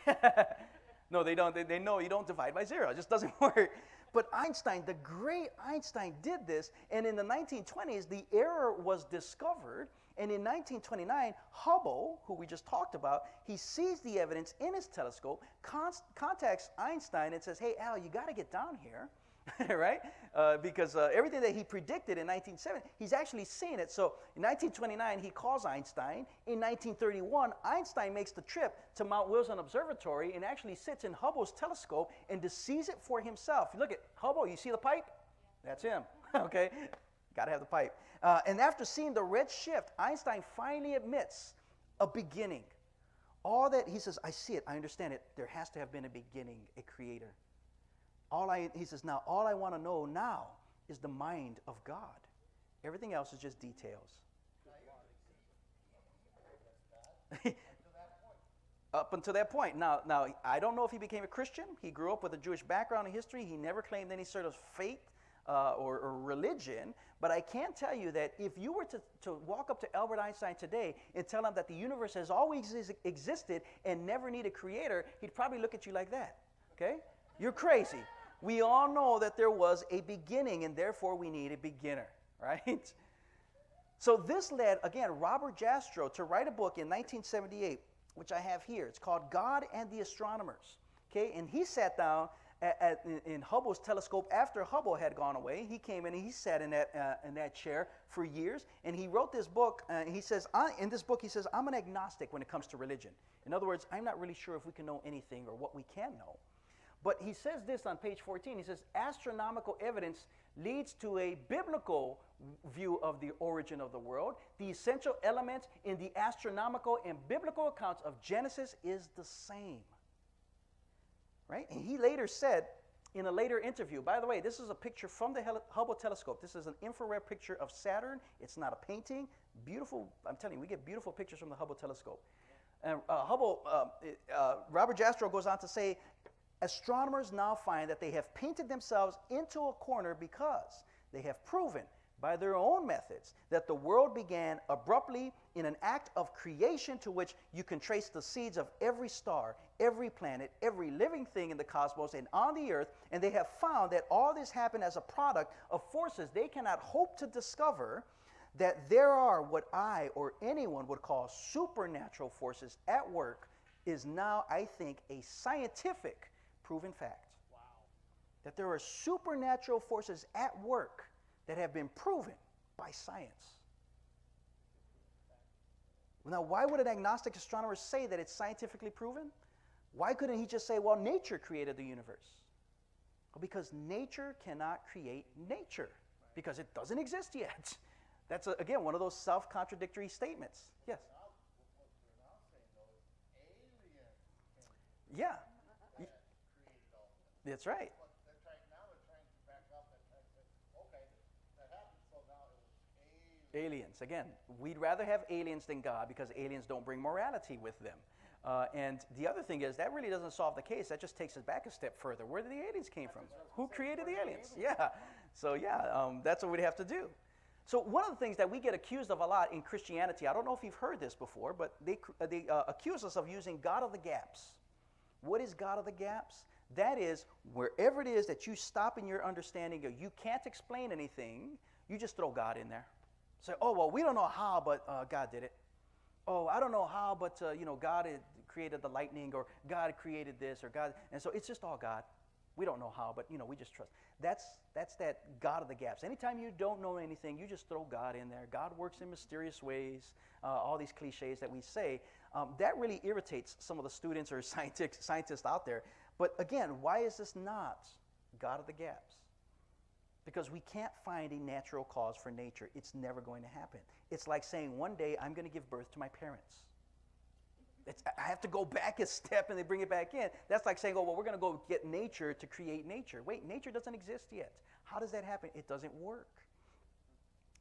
No, they don't. They know you don't divide by 0. It just doesn't work. But Einstein, the great Einstein, did this, and in the 1920s, the error was discovered. And in 1929, Hubble, who we just talked about, he sees the evidence in his telescope, contacts Einstein and says, "Hey, Al, you got to get down here." Right? Because everything that he predicted in 1970, he's actually seen it. So in 1929, he calls Einstein. In 1931, Einstein makes the trip to Mount Wilson Observatory and actually sits in Hubble's telescope and sees it for himself. Look at Hubble, you see the pipe? That's him. Okay? Got to have the pipe. And after seeing the red shift, Einstein finally admits a beginning. All that, he says, I see it, I understand it. There has to have been a beginning, a creator. He says, now, all I want to know now is the mind of God. Everything else is just details. Up until that point. Now, I don't know if he became a Christian. He grew up with a Jewish background and history. He never claimed any sort of faith or religion. But I can tell you that if you were to walk up to Albert Einstein today and tell him that the universe has always existed and never need a creator, he'd probably look at you like that. Okay? You're crazy. We all know that there was a beginning, and therefore we need a beginner, right? So this led, again, Robert Jastrow to write a book in 1978, which I have here. It's called God and the Astronomers, okay? And he sat down in Hubble's telescope after Hubble had gone away. He came in and he sat in that chair for years, and he wrote this book. He says, in this book, he says, I'm an agnostic when it comes to religion. In other words, I'm not really sure if we can know anything or what we can know. But he says this on page 14. He says, astronomical evidence leads to a biblical view of the origin of the world. The essential element in the astronomical and biblical accounts of Genesis is the same. Right? And he later said in a later interview, by the way, this is a picture from the Hubble telescope. This is an infrared picture of Saturn. It's not a painting. Beautiful. I'm telling you, we get beautiful pictures from the Hubble telescope. And Robert Jastrow goes on to say, astronomers now find that they have painted themselves into a corner because they have proven by their own methods that the world began abruptly in an act of creation to which you can trace the seeds of every star, every planet, every living thing in the cosmos and on the earth, and they have found that all this happened as a product of forces they cannot hope to discover, that there are what I or anyone would call supernatural forces at work is now, I think, a scientific proven fact. Wow. That there are supernatural forces at work that have been proven by science. Now, why would an agnostic astronomer say that it's scientifically proven? Why couldn't he just say, well, nature created the universe? Well, because nature cannot create nature, because it doesn't exist yet. That's, again, one of those self-contradictory statements. Yes? What they're now saying, though, is aliens Yeah. created all this. That's right. But they're trying to back up and say, okay, that happened, so now it was aliens. Aliens. Again, we'd rather have aliens than God because aliens don't bring morality with them. And the other thing is, that really doesn't solve the case. That just takes us back a step further. Where did the aliens came from? Who created the aliens? Yeah. So, yeah, that's what we'd have to do. So one of the things that we get accused of a lot in Christianity, I don't know if you've heard this before, but they accuse us of using God of the gaps. What is God of the gaps? That is, wherever it is that you stop in your understanding or you can't explain anything, you just throw God in there. Say, oh, well, we don't know how, but God did it. Oh, I don't know how, but God created the lightning, or God created this, or God, and so it's just all God. We don't know how, but we just trust. That's that God of the gaps. Anytime you don't know anything, you just throw God in there. God works in mysterious ways. All these cliches that we say, that really irritates some of the students or scientists out there. But again, why is this not God of the gaps? Because we can't find a natural cause for nature. It's never going to happen. It's like saying one day I'm going to give birth to my parents. I have to go back a step and they bring it back in. That's like saying, oh, well, we're going to go get nature to create nature. Wait, nature doesn't exist yet. How does that happen? It doesn't work.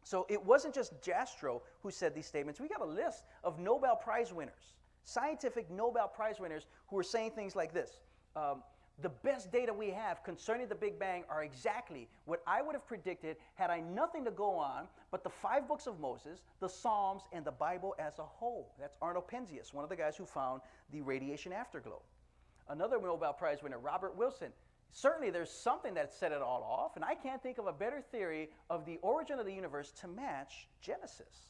So it wasn't just Jastrow who said these statements. We got a list of Nobel Prize winners, scientific Nobel Prize winners, who are saying things like this. The best data we have concerning the Big Bang are exactly what I would have predicted had I nothing to go on but the 5 books of Moses, the Psalms, and the Bible as a whole. That's Arnold Penzias, one of the guys who found the radiation afterglow. Another Nobel Prize winner, Robert Wilson. Certainly there's something that set it all off, and I can't think of a better theory of the origin of the universe to match Genesis.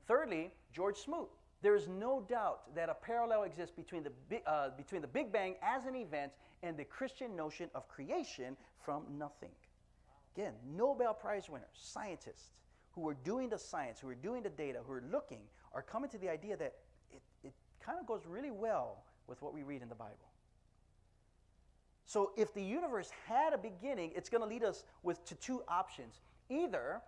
Thirdly, George Smoot. There is no doubt that a parallel exists between the Big Bang as an event and the Christian notion of creation from nothing. Again, Nobel Prize winners, scientists who are doing the science, who are doing the data, who are looking, are coming to the idea that it kind of goes really well with what we read in the Bible. So if the universe had a beginning, it's going to lead us to 2 options. Either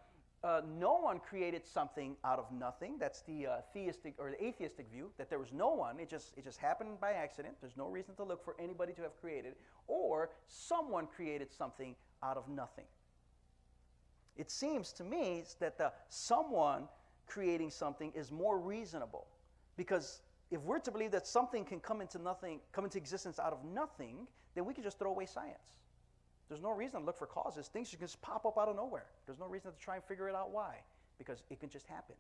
no one created something out of nothing. That's the theistic or the atheistic view, that there was no one. It just happened by accident. There's no reason to look for anybody to have created. Or someone created something out of nothing. It seems to me that the someone creating something is more reasonable, because if we're to believe that something can come into existence out of nothing, then we can just throw away science. There's no reason to look for causes. Things can just pop up out of nowhere. There's no reason to try and figure it out why, because it can just happen.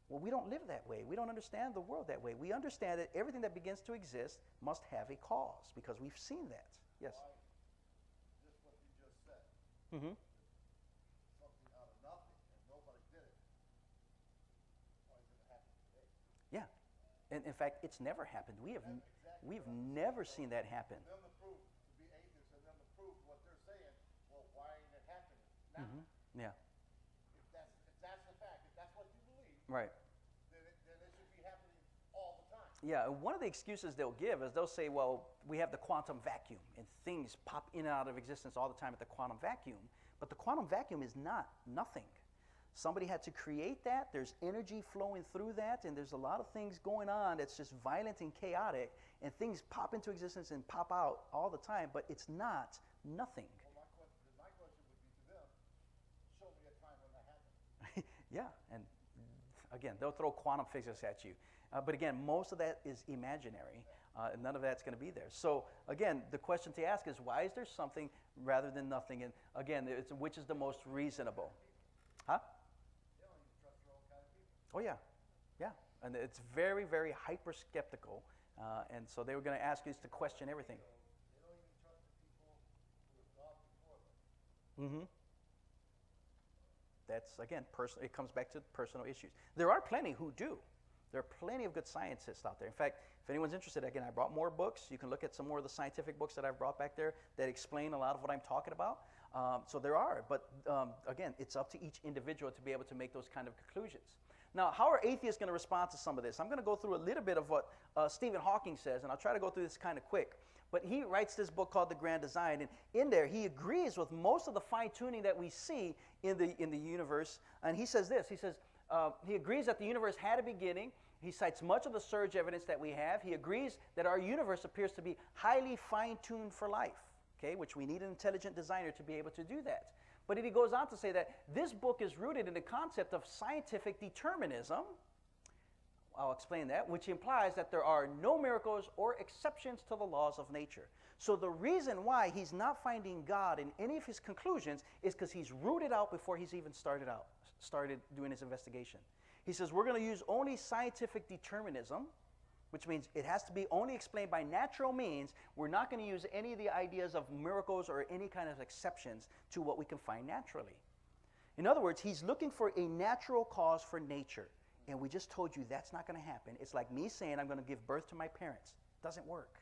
Well, we don't live that way. We don't understand the world that way. We understand that everything that begins to exist must have a cause, because we've seen that. Yes? Just what you just said. Mm-hmm. Something out of nothing, and nobody did it. Why is it happening today? Yeah. And in fact, it's never happened. We've never seen that happen. Them to prove to be atheists, and them to prove what they're saying. Well, why ain't it happening now? Mm-hmm. Yeah. If that's the fact, if that's what you believe, Right. then it should be happening all the time. Yeah, one of the excuses they'll give is they'll say, well, we have the quantum vacuum, and things pop in and out of existence all the time at the quantum vacuum. But the quantum vacuum is not nothing. Somebody had to create that. There's energy flowing through that, and there's a lot of things going on that's just violent and chaotic, and things pop into existence and pop out all the time, but it's not nothing. Well, my question would be to them, show me a time when that happened. Yeah, and again, they'll throw quantum physics at you. But again, most of that is imaginary, and none of that's going to be there. So again, the question to ask is, why is there something rather than nothing? And again, which is the most reasonable? Huh? They don't even trust their own kind of people. Oh, yeah. Yeah. And it's very, very hyper-skeptical. And so they were going to ask us to question everything. They don't even trust the people who have gone before them. Mm-hmm. That's, again, it comes back to personal issues. There are plenty who do. There are plenty of good scientists out there. In fact, if anyone's interested, again, I brought more books. You can look at some more of the scientific books that I've brought back there that explain a lot of what I'm talking about. So there are, but again, it's up to each individual to be able to make those kind of conclusions. Now, how are atheists going to respond to some of this? I'm going to go through a little bit of what Stephen Hawking says, and I'll try to go through this kind of quick. But he writes this book called The Grand Design, and in there he agrees with most of the fine-tuning that we see in the universe. And he says this, he agrees that the universe had a beginning. He cites much of the surge evidence that we have. He agrees that our universe appears to be highly fine-tuned for life, okay, which we need an intelligent designer to be able to do that. But he goes on to say that this book is rooted in the concept of scientific determinism. I'll explain that, which implies that there are no miracles or exceptions to the laws of nature. So the reason why he's not finding God in any of his conclusions is because he's rooted out before he's even started doing his investigation. He says we're going to use only scientific determinism, which means it has to be only explained by natural means. We're not going to use any of the ideas of miracles or any kind of exceptions to what we can find naturally. In other words, he's looking for a natural cause for nature. And we just told you that's not going to happen. It's like me saying I'm going to give birth to my parents. Doesn't work.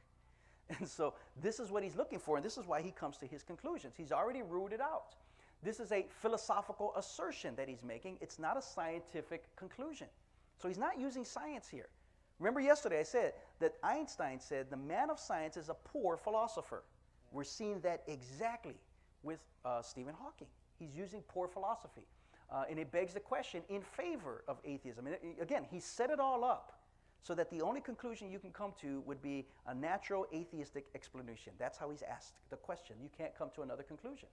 And so this is what he's looking for, and this is why he comes to his conclusions. He's already ruled it out. This is a philosophical assertion that he's making. It's not a scientific conclusion. So he's not using science here. Remember yesterday I said that Einstein said the man of science is a poor philosopher. We're seeing that exactly with Stephen Hawking. He's using poor philosophy. And it begs the question in favor of atheism. And again, he set it all up so that the only conclusion you can come to would be a natural atheistic explanation. That's how he's asked the question. You can't come to another conclusion.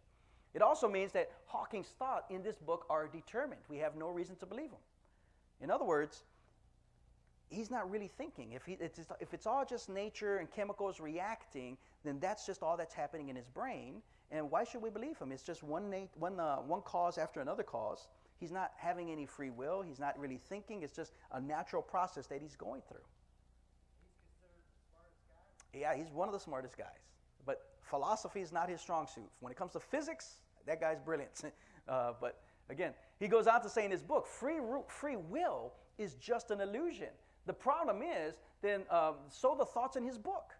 It also means that Hawking's thought in this book are determined. We have no reason to believe him. In other words, he's not really thinking. If it's all just nature and chemicals reacting, then that's just all that's happening in his brain. And why should we believe him? It's just one cause after another cause. He's not having any free will. He's not really thinking. It's just a natural process that he's going through. He's considered the smartest guy? Yeah, he's one of the smartest guys. But philosophy is not his strong suit. When it comes to physics, that guy's brilliant. But again, he goes on to say in his book, free will is just an illusion. The problem is, then, so the thoughts in his book.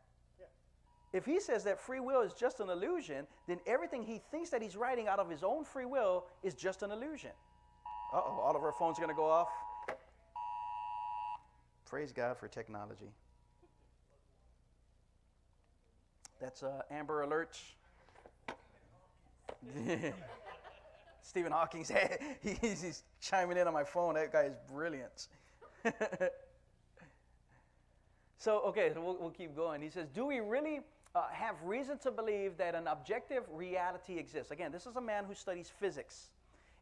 If he says that free will is just an illusion, then everything he thinks that he's writing out of his own free will is just an illusion. Uh-oh, all of our phones are going to go off. Praise God for technology. That's Amber Alert. Stephen Hawking's he's chiming in on my phone. That guy is brilliant. So we'll keep going. He says, do we really have reason to believe that an objective reality exists? Again, this is a man who studies physics.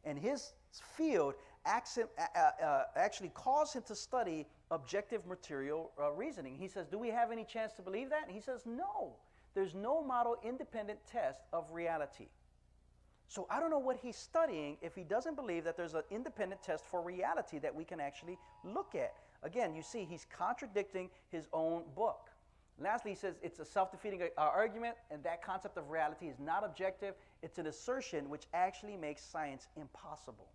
And his field actually calls him to study objective material reasoning. He says, do we have any chance to believe that? And he says, no. There's no model independent test of reality. So I don't know what he's studying if he doesn't believe that there's an independent test for reality that we can actually look at. Again, you see, he's contradicting his own book. Lastly, he says it's a self-defeating argument, and that concept of reality is not objective. It's an assertion which actually makes science impossible.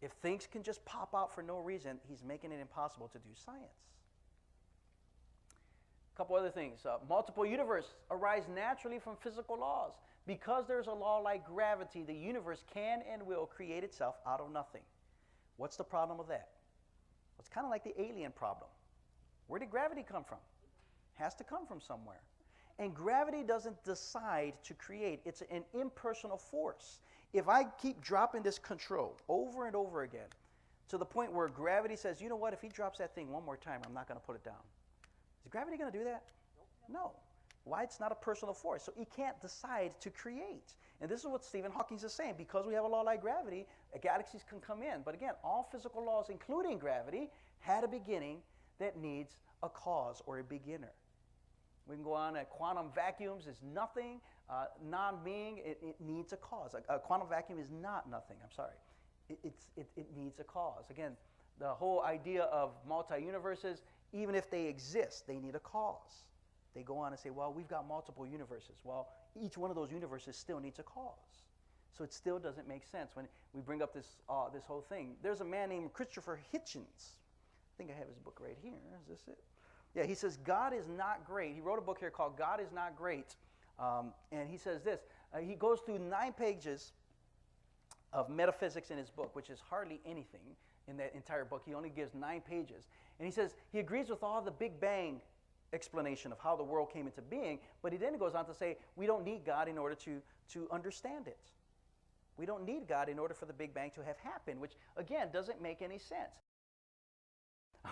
If things can just pop out for no reason, he's making it impossible to do science. A couple other things. Multiple universes arise naturally from physical laws. Because there's a law like gravity, the universe can and will create itself out of nothing. What's the problem with that? It's kind of like the alien problem. Where did gravity come from? Has to come from somewhere. And gravity doesn't decide to create. It's an impersonal force. If I keep dropping this control over and over again to the point where gravity says, you know what, if he drops that thing one more time, I'm not going to put it down. Is gravity going to do that? No. Why? It's not a personal force. So he can't decide to create. And this is what Stephen Hawking is saying. Because we have a law like gravity, galaxies can come in. But again, all physical laws, including gravity, had a beginning that needs a cause or a beginner. We can go on. Quantum vacuums is nothing. Non-being, it needs a cause. A quantum vacuum is not nothing. I'm sorry. It needs a cause. Again, the whole idea of multi-universes, even if they exist, they need a cause. They go on and say, well, we've got multiple universes. Well, each one of those universes still needs a cause. So it still doesn't make sense when we bring up this whole thing. There's a man named Christopher Hitchens. I think I have his book right here. Is this it? Yeah, he says, God is not great. He wrote a book here called God is Not Great. And he says this. He goes through 9 pages of metaphysics in his book, which is hardly anything in that entire book. He only gives 9 pages. And he says he agrees with all the Big Bang explanation of how the world came into being, but he then goes on to say we don't need God in order to understand it. We don't need God in order for the Big Bang to have happened, which, again, doesn't make any sense.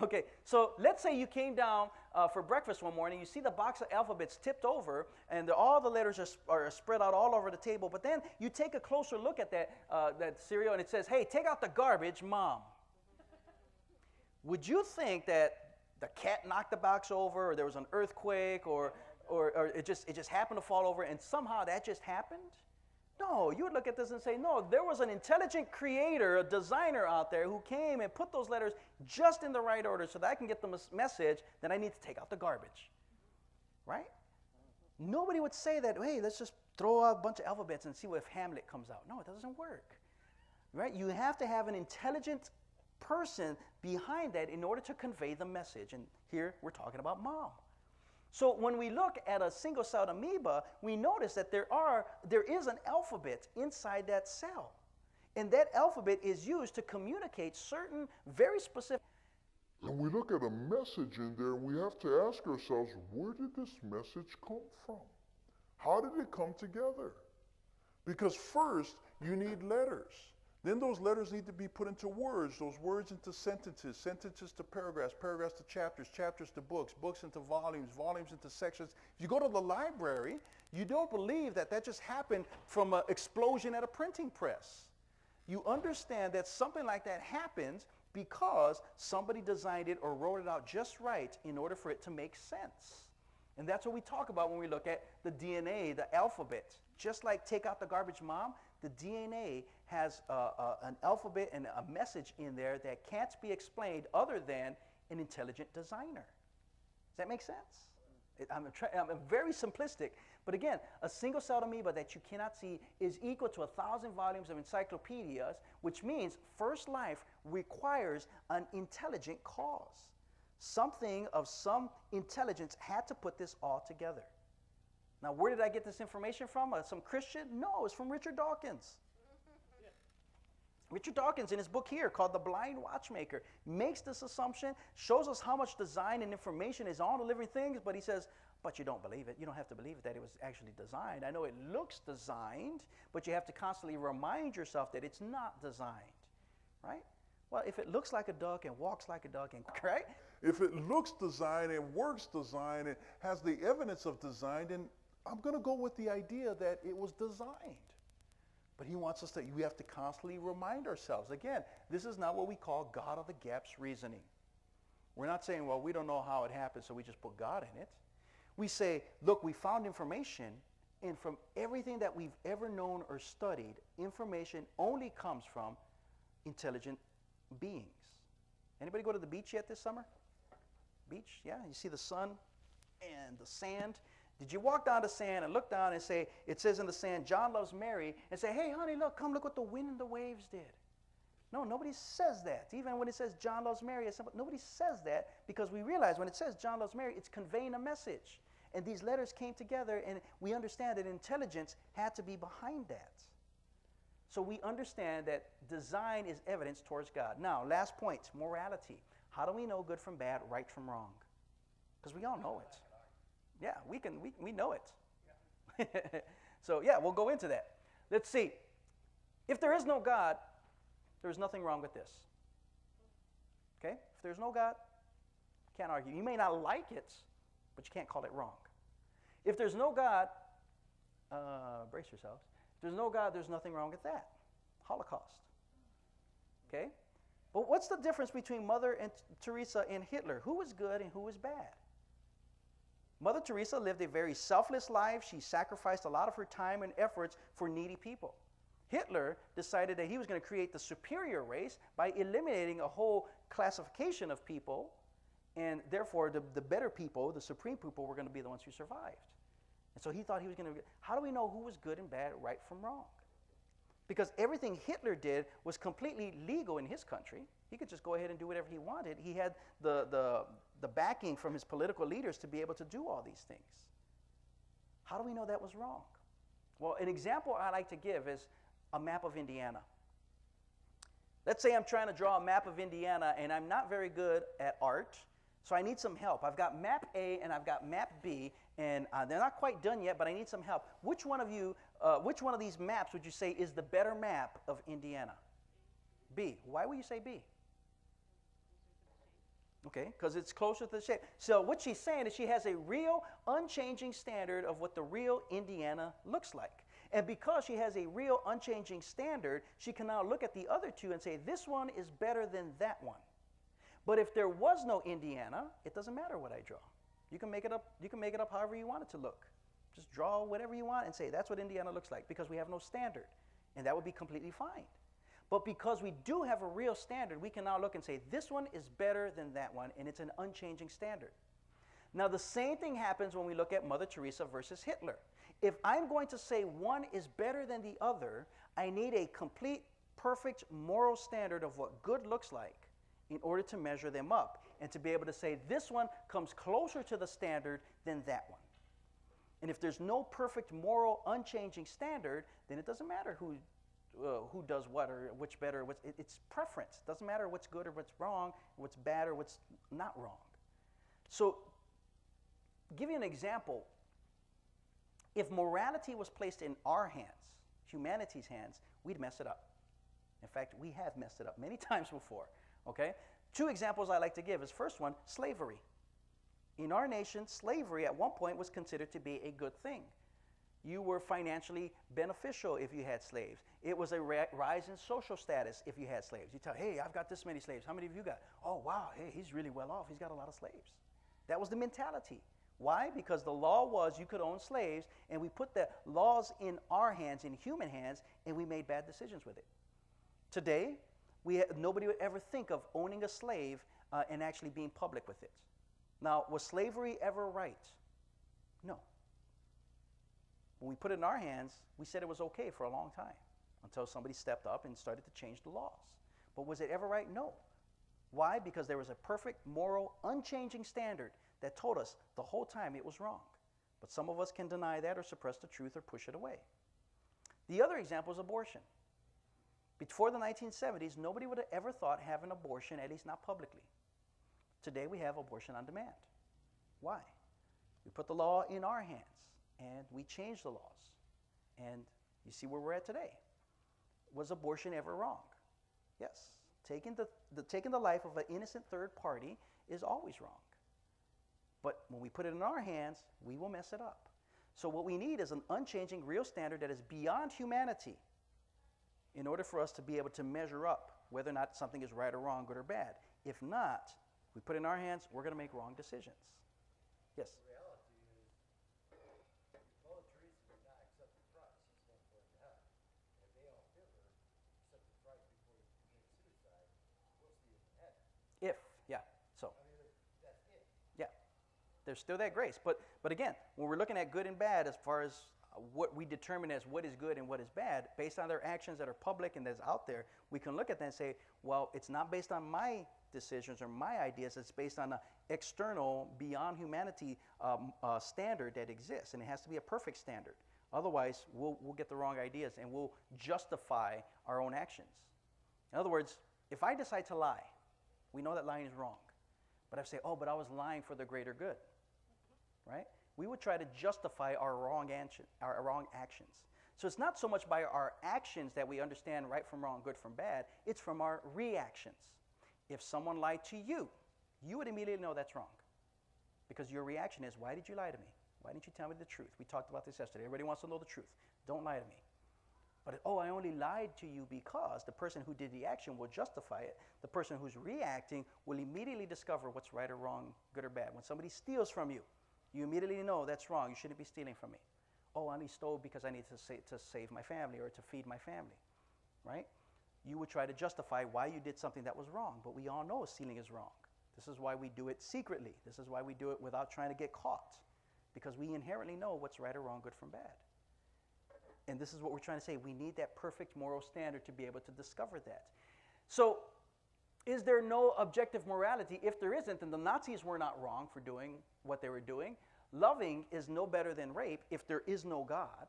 Okay, so let's say you came down for breakfast one morning, you see the box of alphabets tipped over, and all the letters are spread out all over the table, but then you take a closer look at that cereal, and it says, hey, take out the garbage, Mom. Would you think that the cat knocked the box over, or there was an earthquake, or it just happened to fall over, and somehow that just happened? No, you would look at this and say, no, there was an intelligent creator, a designer out there who came and put those letters just in the right order so that I can get the message that I need to take out the garbage, right? Nobody would say that, hey, let's just throw out a bunch of alphabets and see if Hamlet comes out. No, it doesn't work. right? You have to have an intelligent person behind that in order to convey the message. And here we're talking about mom. So when we look at a single-celled amoeba, we notice that there is an alphabet inside that cell. And that alphabet is used to communicate certain very specific. And we look at a message in there and we have to ask ourselves, where did this message come from? How did it come together? Because first, you need letters. Then those letters need to be put into words, those words into sentences, sentences to paragraphs, paragraphs to chapters, chapters to books, books into volumes, volumes into sections. If you go to the library, you don't believe that that just happened from an explosion at a printing press. You understand that something like that happens because somebody designed it or wrote it out just right in order for it to make sense. And that's what we talk about when we look at the DNA, the alphabet. Just like take out the garbage mom, the DNA has an alphabet and a message in there that can't be explained other than an intelligent designer. Does that make sense? I'm very simplistic, but again, a single-celled amoeba that you cannot see is equal to 1,000 volumes of encyclopedias, which means first life requires an intelligent cause. Something of some intelligence had to put this all together. Now, where did I get this information from? Some Christian? No, it's from Richard Dawkins. Richard Dawkins, in his book here called The Blind Watchmaker, makes this assumption, shows us how much design and information is on the living things, but he says, but you don't believe it. You don't have to believe it that it was actually designed. I know it looks designed, but you have to constantly remind yourself that it's not designed, right? Well, if it looks like a duck and walks like a duck, and right? If it looks designed and works designed and has the evidence of design, then I'm going to go with the idea that it was designed. But he wants us to, we have to constantly remind ourselves. Again, this is not what we call God of the gaps reasoning. We're not saying, well, we don't know how it happened, so we just put God in it. We say, look, we found information, and from everything that we've ever known or studied, information only comes from intelligent beings. Anybody go to the beach yet this summer? Beach, yeah? You see the sun and the sand. Did you walk down the sand and look down and say, it says in the sand, John loves Mary, and say, hey, honey, look, come look what the wind and the waves did. No, nobody says that. Even when it says John loves Mary, nobody says that because we realize when it says John loves Mary, it's conveying a message. And these letters came together, and we understand that intelligence had to be behind that. So we understand that design is evidence towards God. Now, last point, morality. How do we know good from bad, right from wrong? Because we all know it. Yeah, we know it. So yeah, we'll go into that. Let's see. If there is no God, there's nothing wrong with this. Okay? If there's no God, can't argue. You may not like it, but you can't call it wrong. If there's no God, brace yourselves. If there's no God, there's nothing wrong with that. Holocaust. Okay? But what's the difference between Mother Teresa and Hitler? Who was good and who was bad? Mother Teresa lived a very selfless life. She sacrificed a lot of her time and efforts for needy people. Hitler decided that he was going to create the superior race by eliminating a whole classification of people, and therefore the better people, the supreme people, were going to be the ones who survived. And so he thought he was going to, how do we know who was good and bad, right from wrong? Because everything Hitler did was completely legal in his country. He could just go ahead and do whatever he wanted. He had the backing from his political leaders to be able to do all these things. How do we know that was wrong? Well, an example I like to give is a map of Indiana. Let's say I'm trying to draw a map of Indiana, and I'm not very good at art, so I need some help. I've got map A and I've got map B, and they're not quite done yet, but I need some help. Which one of these maps would you say is the better map of Indiana? B. Why would you say B? Okay, because it's closer to the shape. So what she's saying is she has a real unchanging standard of what the real Indiana looks like. And because she has a real unchanging standard, she can now look at the other two and say, this one is better than that one. But if there was no Indiana, it doesn't matter what I draw. You can make it up, however you want it to look. Just draw whatever you want and say, that's what Indiana looks like, because we have no standard. And that would be completely fine. But because we do have a real standard, we can now look and say, this one is better than that one, and it's an unchanging standard. Now, the same thing happens when we look at Mother Teresa versus Hitler. If I'm going to say one is better than the other, I need a complete perfect moral standard of what good looks like in order to measure them up and to be able to say this one comes closer to the standard than that one. And if there's no perfect moral unchanging standard, then it doesn't matter who does what or which better. It's preference. It doesn't matter what's good or what's wrong, what's bad or what's not wrong. So, give you an example. If morality was placed in our hands, humanity's hands, we'd mess it up. In fact, we have messed it up many times before. Okay? 2 examples I like to give is, first one, slavery. In our nation, slavery at one point was considered to be a good thing. You were financially beneficial if you had slaves. It was a rise in social status if you had slaves. You tell, hey, I've got this many slaves. How many of you got? Oh, wow, hey, he's really well off. He's got a lot of slaves. That was the mentality. Why? Because the law was you could own slaves, and we put the laws in our hands, in human hands, and we made bad decisions with it. Today, nobody would ever think of owning a slave and actually being public with it. Now, was slavery ever right? No. When we put it in our hands, we said it was okay for a long time until somebody stepped up and started to change the laws. But was it ever right? No. Why? Because there was a perfect, moral, unchanging standard that told us the whole time it was wrong. But some of us can deny that or suppress the truth or push it away. The other example is abortion. Before the 1970s, nobody would have ever thought having an abortion, at least not publicly. Today we have abortion on demand. Why? We put the law in our hands and we changed the laws. And you see where we're at today. Was abortion ever wrong? Yes. Taking the life of an innocent third party is always wrong. But when we put it in our hands, we will mess it up. So what we need is an unchanging real standard that is beyond humanity in order for us to be able to measure up whether or not something is right or wrong, good or bad. If not, we put it in our hands, we're going to make wrong decisions. Yes? The reality is, if Mother Teresa did not accept the Christ, she's going to hell. If Adolf Hitler accepted the Christ before he committed suicide, we'll see him in heaven. So. I mean, that's it. Yeah, there's still that grace. But again, when we're looking at good and bad as far as what we determine as what is good and what is bad, based on their actions that are public and that's out there, we can look at that and say, well, it's not based on my decisions or my ideas, it's based on an external, beyond humanity standard that exists, and it has to be a perfect standard. Otherwise, we'll get the wrong ideas and we'll justify our own actions. In other words, if I decide to lie, we know that lying is wrong. But I say, oh, but I was lying for the greater good, right? We would try to justify our wrong actions. So it's not so much by our actions that we understand right from wrong, good from bad. It's from our reactions. If someone lied to you, you would immediately know that's wrong. Because your reaction is, why did you lie to me? Why didn't you tell me the truth? We talked about this yesterday. Everybody wants to know the truth. Don't lie to me. But, oh, I only lied to you because the person who did the action will justify it. The person who's reacting will immediately discover what's right or wrong, good or bad. When somebody steals from you, you immediately know that's wrong. You shouldn't be stealing from me. Oh, I only stole because I need to save my family or to feed my family, right? You would try to justify why you did something that was wrong, but we all know stealing is wrong. This is why we do it secretly. This is why we do it without trying to get caught, because we inherently know what's right or wrong, good from bad. And this is what we're trying to say. We need that perfect moral standard to be able to discover that. So, is there no objective morality? If there isn't, then the Nazis were not wrong for doing what they were doing. Loving is no better than rape if there is no God.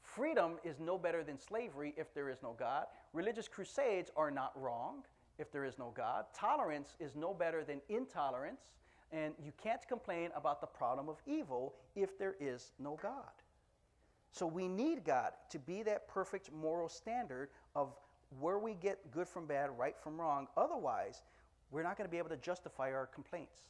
Freedom is no better than slavery if there is no God. Religious crusades are not wrong if there is no God. Tolerance is no better than intolerance. And you can't complain about the problem of evil if there is no God. So we need God to be that perfect moral standard of where we get good from bad, right from wrong. Otherwise, we're not going to be able to justify our complaints.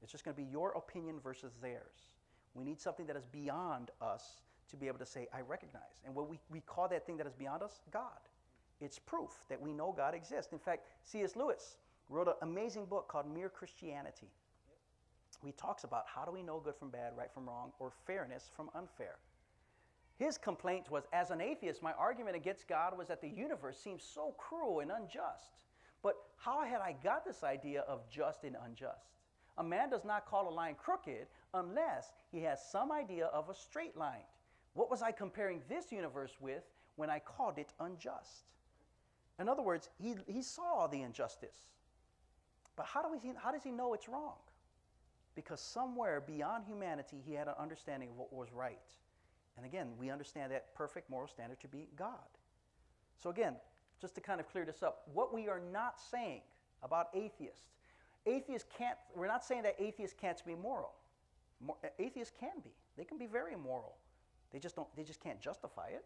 It's just going to be your opinion versus theirs. We need something that is beyond us to be able to say, I recognize. And what we call that thing that is beyond us, God. It's proof that we know God exists. In fact, C.S. Lewis wrote an amazing book called Mere Christianity. He talks about how do we know good from bad, right from wrong, or fairness from unfair. His complaint was, as an atheist, my argument against God was that the universe seems so cruel and unjust. But how had I got this idea of just and unjust? A man does not call a line crooked unless he has some idea of a straight line. What was I comparing this universe with when I called it unjust. In other words, he saw the injustice. But how does he know it's wrong? Because somewhere beyond humanity, he had an understanding of what was right. And again, we understand that perfect moral standard to be God. So again, just to kind of clear this up, what we are not saying about atheists, we're not saying that atheists can't be moral. Atheists can be. They can be very moral. They just can't justify it.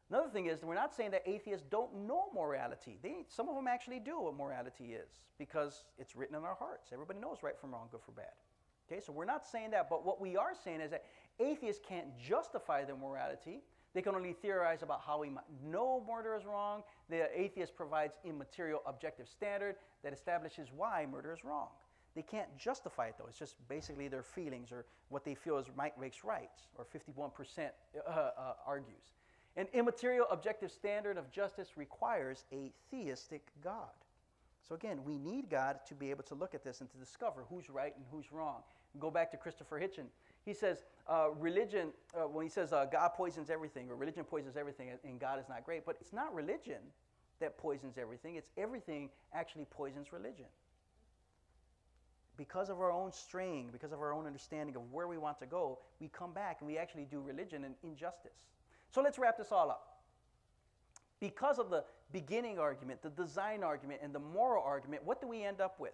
Another thing is, we're not saying that atheists don't know morality. Some of them actually do what morality is, because it's written in our hearts. Everybody knows right from wrong, good from bad. Okay, so we're not saying that, but what we are saying is that atheists can't justify their morality. They can only theorize about how we might know murder is wrong. The atheist provides immaterial objective standard that establishes why murder is wrong. They can't justify it, though. It's just basically their feelings or what they feel is makes right, or 51% argues. An immaterial objective standard of justice requires a theistic God. So again, we need God to be able to look at this and to discover who's right and who's wrong. Go back to Christopher Hitchin. He says religion, when he says God poisons everything, or religion poisons everything, and God is not great, but it's not religion that poisons everything. It's everything actually poisons religion. Because of our own straying, because of our own understanding of where we want to go, we come back and we actually do religion and injustice. So let's wrap this all up. Because of the beginning argument, the design argument, and the moral argument, what do we end up with?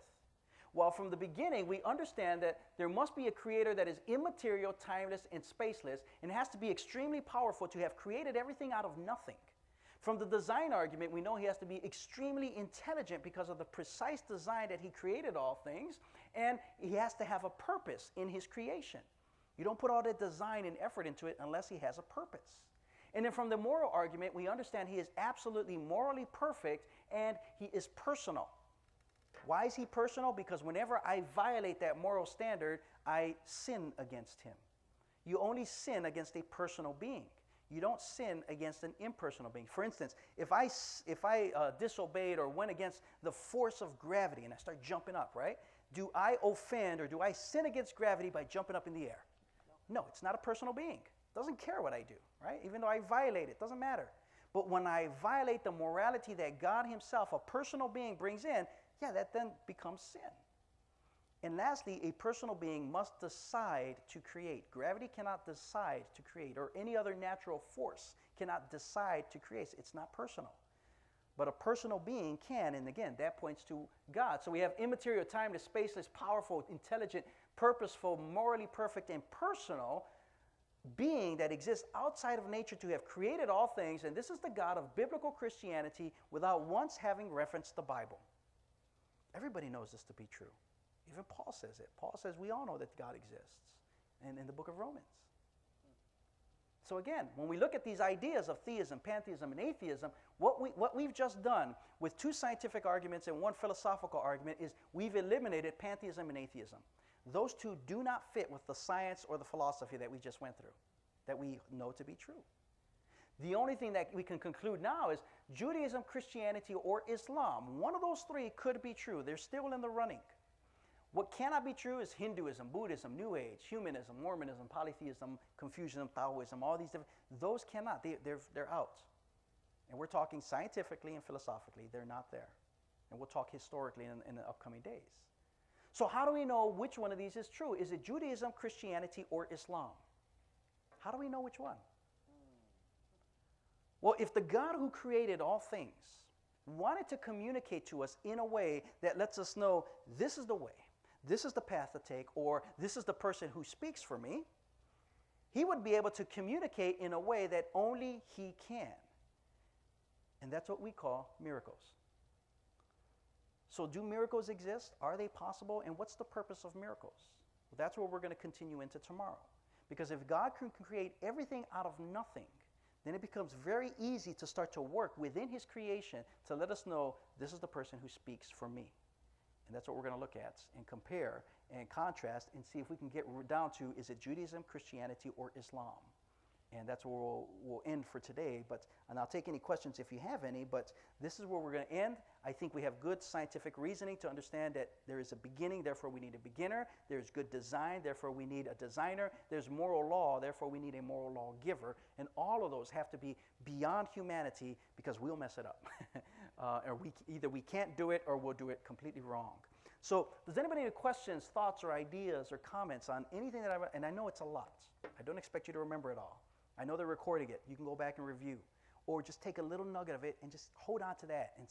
Well, from the beginning, we understand that there must be a creator that is immaterial, timeless, and spaceless, and has to be extremely powerful to have created everything out of nothing. From the design argument, we know he has to be extremely intelligent because of the precise design that he created all things, and he has to have a purpose in his creation. You don't put all that design and effort into it unless he has a purpose. And then from the moral argument, we understand he is absolutely morally perfect and he is personal. Why is he personal? Because whenever I violate that moral standard, I sin against him. You only sin against a personal being. You don't sin against an impersonal being. For instance, if I disobeyed or went against the force of gravity and I start jumping up, right? Do I offend or do I sin against gravity by jumping up in the air? No, it's not a personal being. Doesn't care what I do, right? Even though I violate it, doesn't matter. But when I violate the morality that God himself, a personal being, brings in, yeah, that then becomes sin. And lastly, a personal being must decide to create. Gravity cannot decide to create, or any other natural force cannot decide to create. It's not personal. But a personal being can, and again, that points to God. So we have immaterial, timeless, spaceless, powerful, intelligent, purposeful, morally perfect, and personal being that exists outside of nature to have created all things, and this is the God of biblical Christianity without once having referenced the Bible. Everybody knows this to be true. Even Paul says it. Paul says we all know that God exists in the book of Romans. So again, when we look at these ideas of theism, pantheism, and atheism, what we've just done with two scientific arguments and one philosophical argument is we've eliminated pantheism and atheism. Those two do not fit with the science or the philosophy that we just went through, that we know to be true. The only thing that we can conclude now is Judaism, Christianity, or Islam. One of those three could be true. They're still in the running. What cannot be true is Hinduism, Buddhism, New Age, humanism, Mormonism, polytheism, Confucianism, Taoism, all these different, those cannot, they're out. And we're talking scientifically and philosophically, they're not there. And we'll talk historically in the upcoming days. So how do we know which one of these is true? Is it Judaism, Christianity, or Islam? How do we know which one? Well, if the God who created all things wanted to communicate to us in a way that lets us know this is the way, this is the path to take, or this is the person who speaks for me, he would be able to communicate in a way that only he can. And that's what we call miracles. So do miracles exist? Are they possible? And what's the purpose of miracles? Well, that's where we're going to continue into tomorrow. Because if God can create everything out of nothing, then it becomes very easy to start to work within his creation to let us know this is the person who speaks for me. And that's what we're going to look at and compare and contrast and see if we can get down to, is it Judaism, Christianity, or Islam? And that's where we'll end for today. And I'll take any questions if you have any, but this is where we're going to end. I think we have good scientific reasoning to understand that there is a beginning, therefore we need a beginner. There's good design, therefore we need a designer. There's moral law, therefore we need a moral law giver. And all of those have to be beyond humanity because we'll mess it up. Or either we can't do it or we'll do it completely wrong. So does anybody have any questions, thoughts, or ideas or comments on anything that and I know it's a lot. I don't expect you to remember it all. I know they're recording it. You can go back and review. Or just take a little nugget of it and just hold on to that and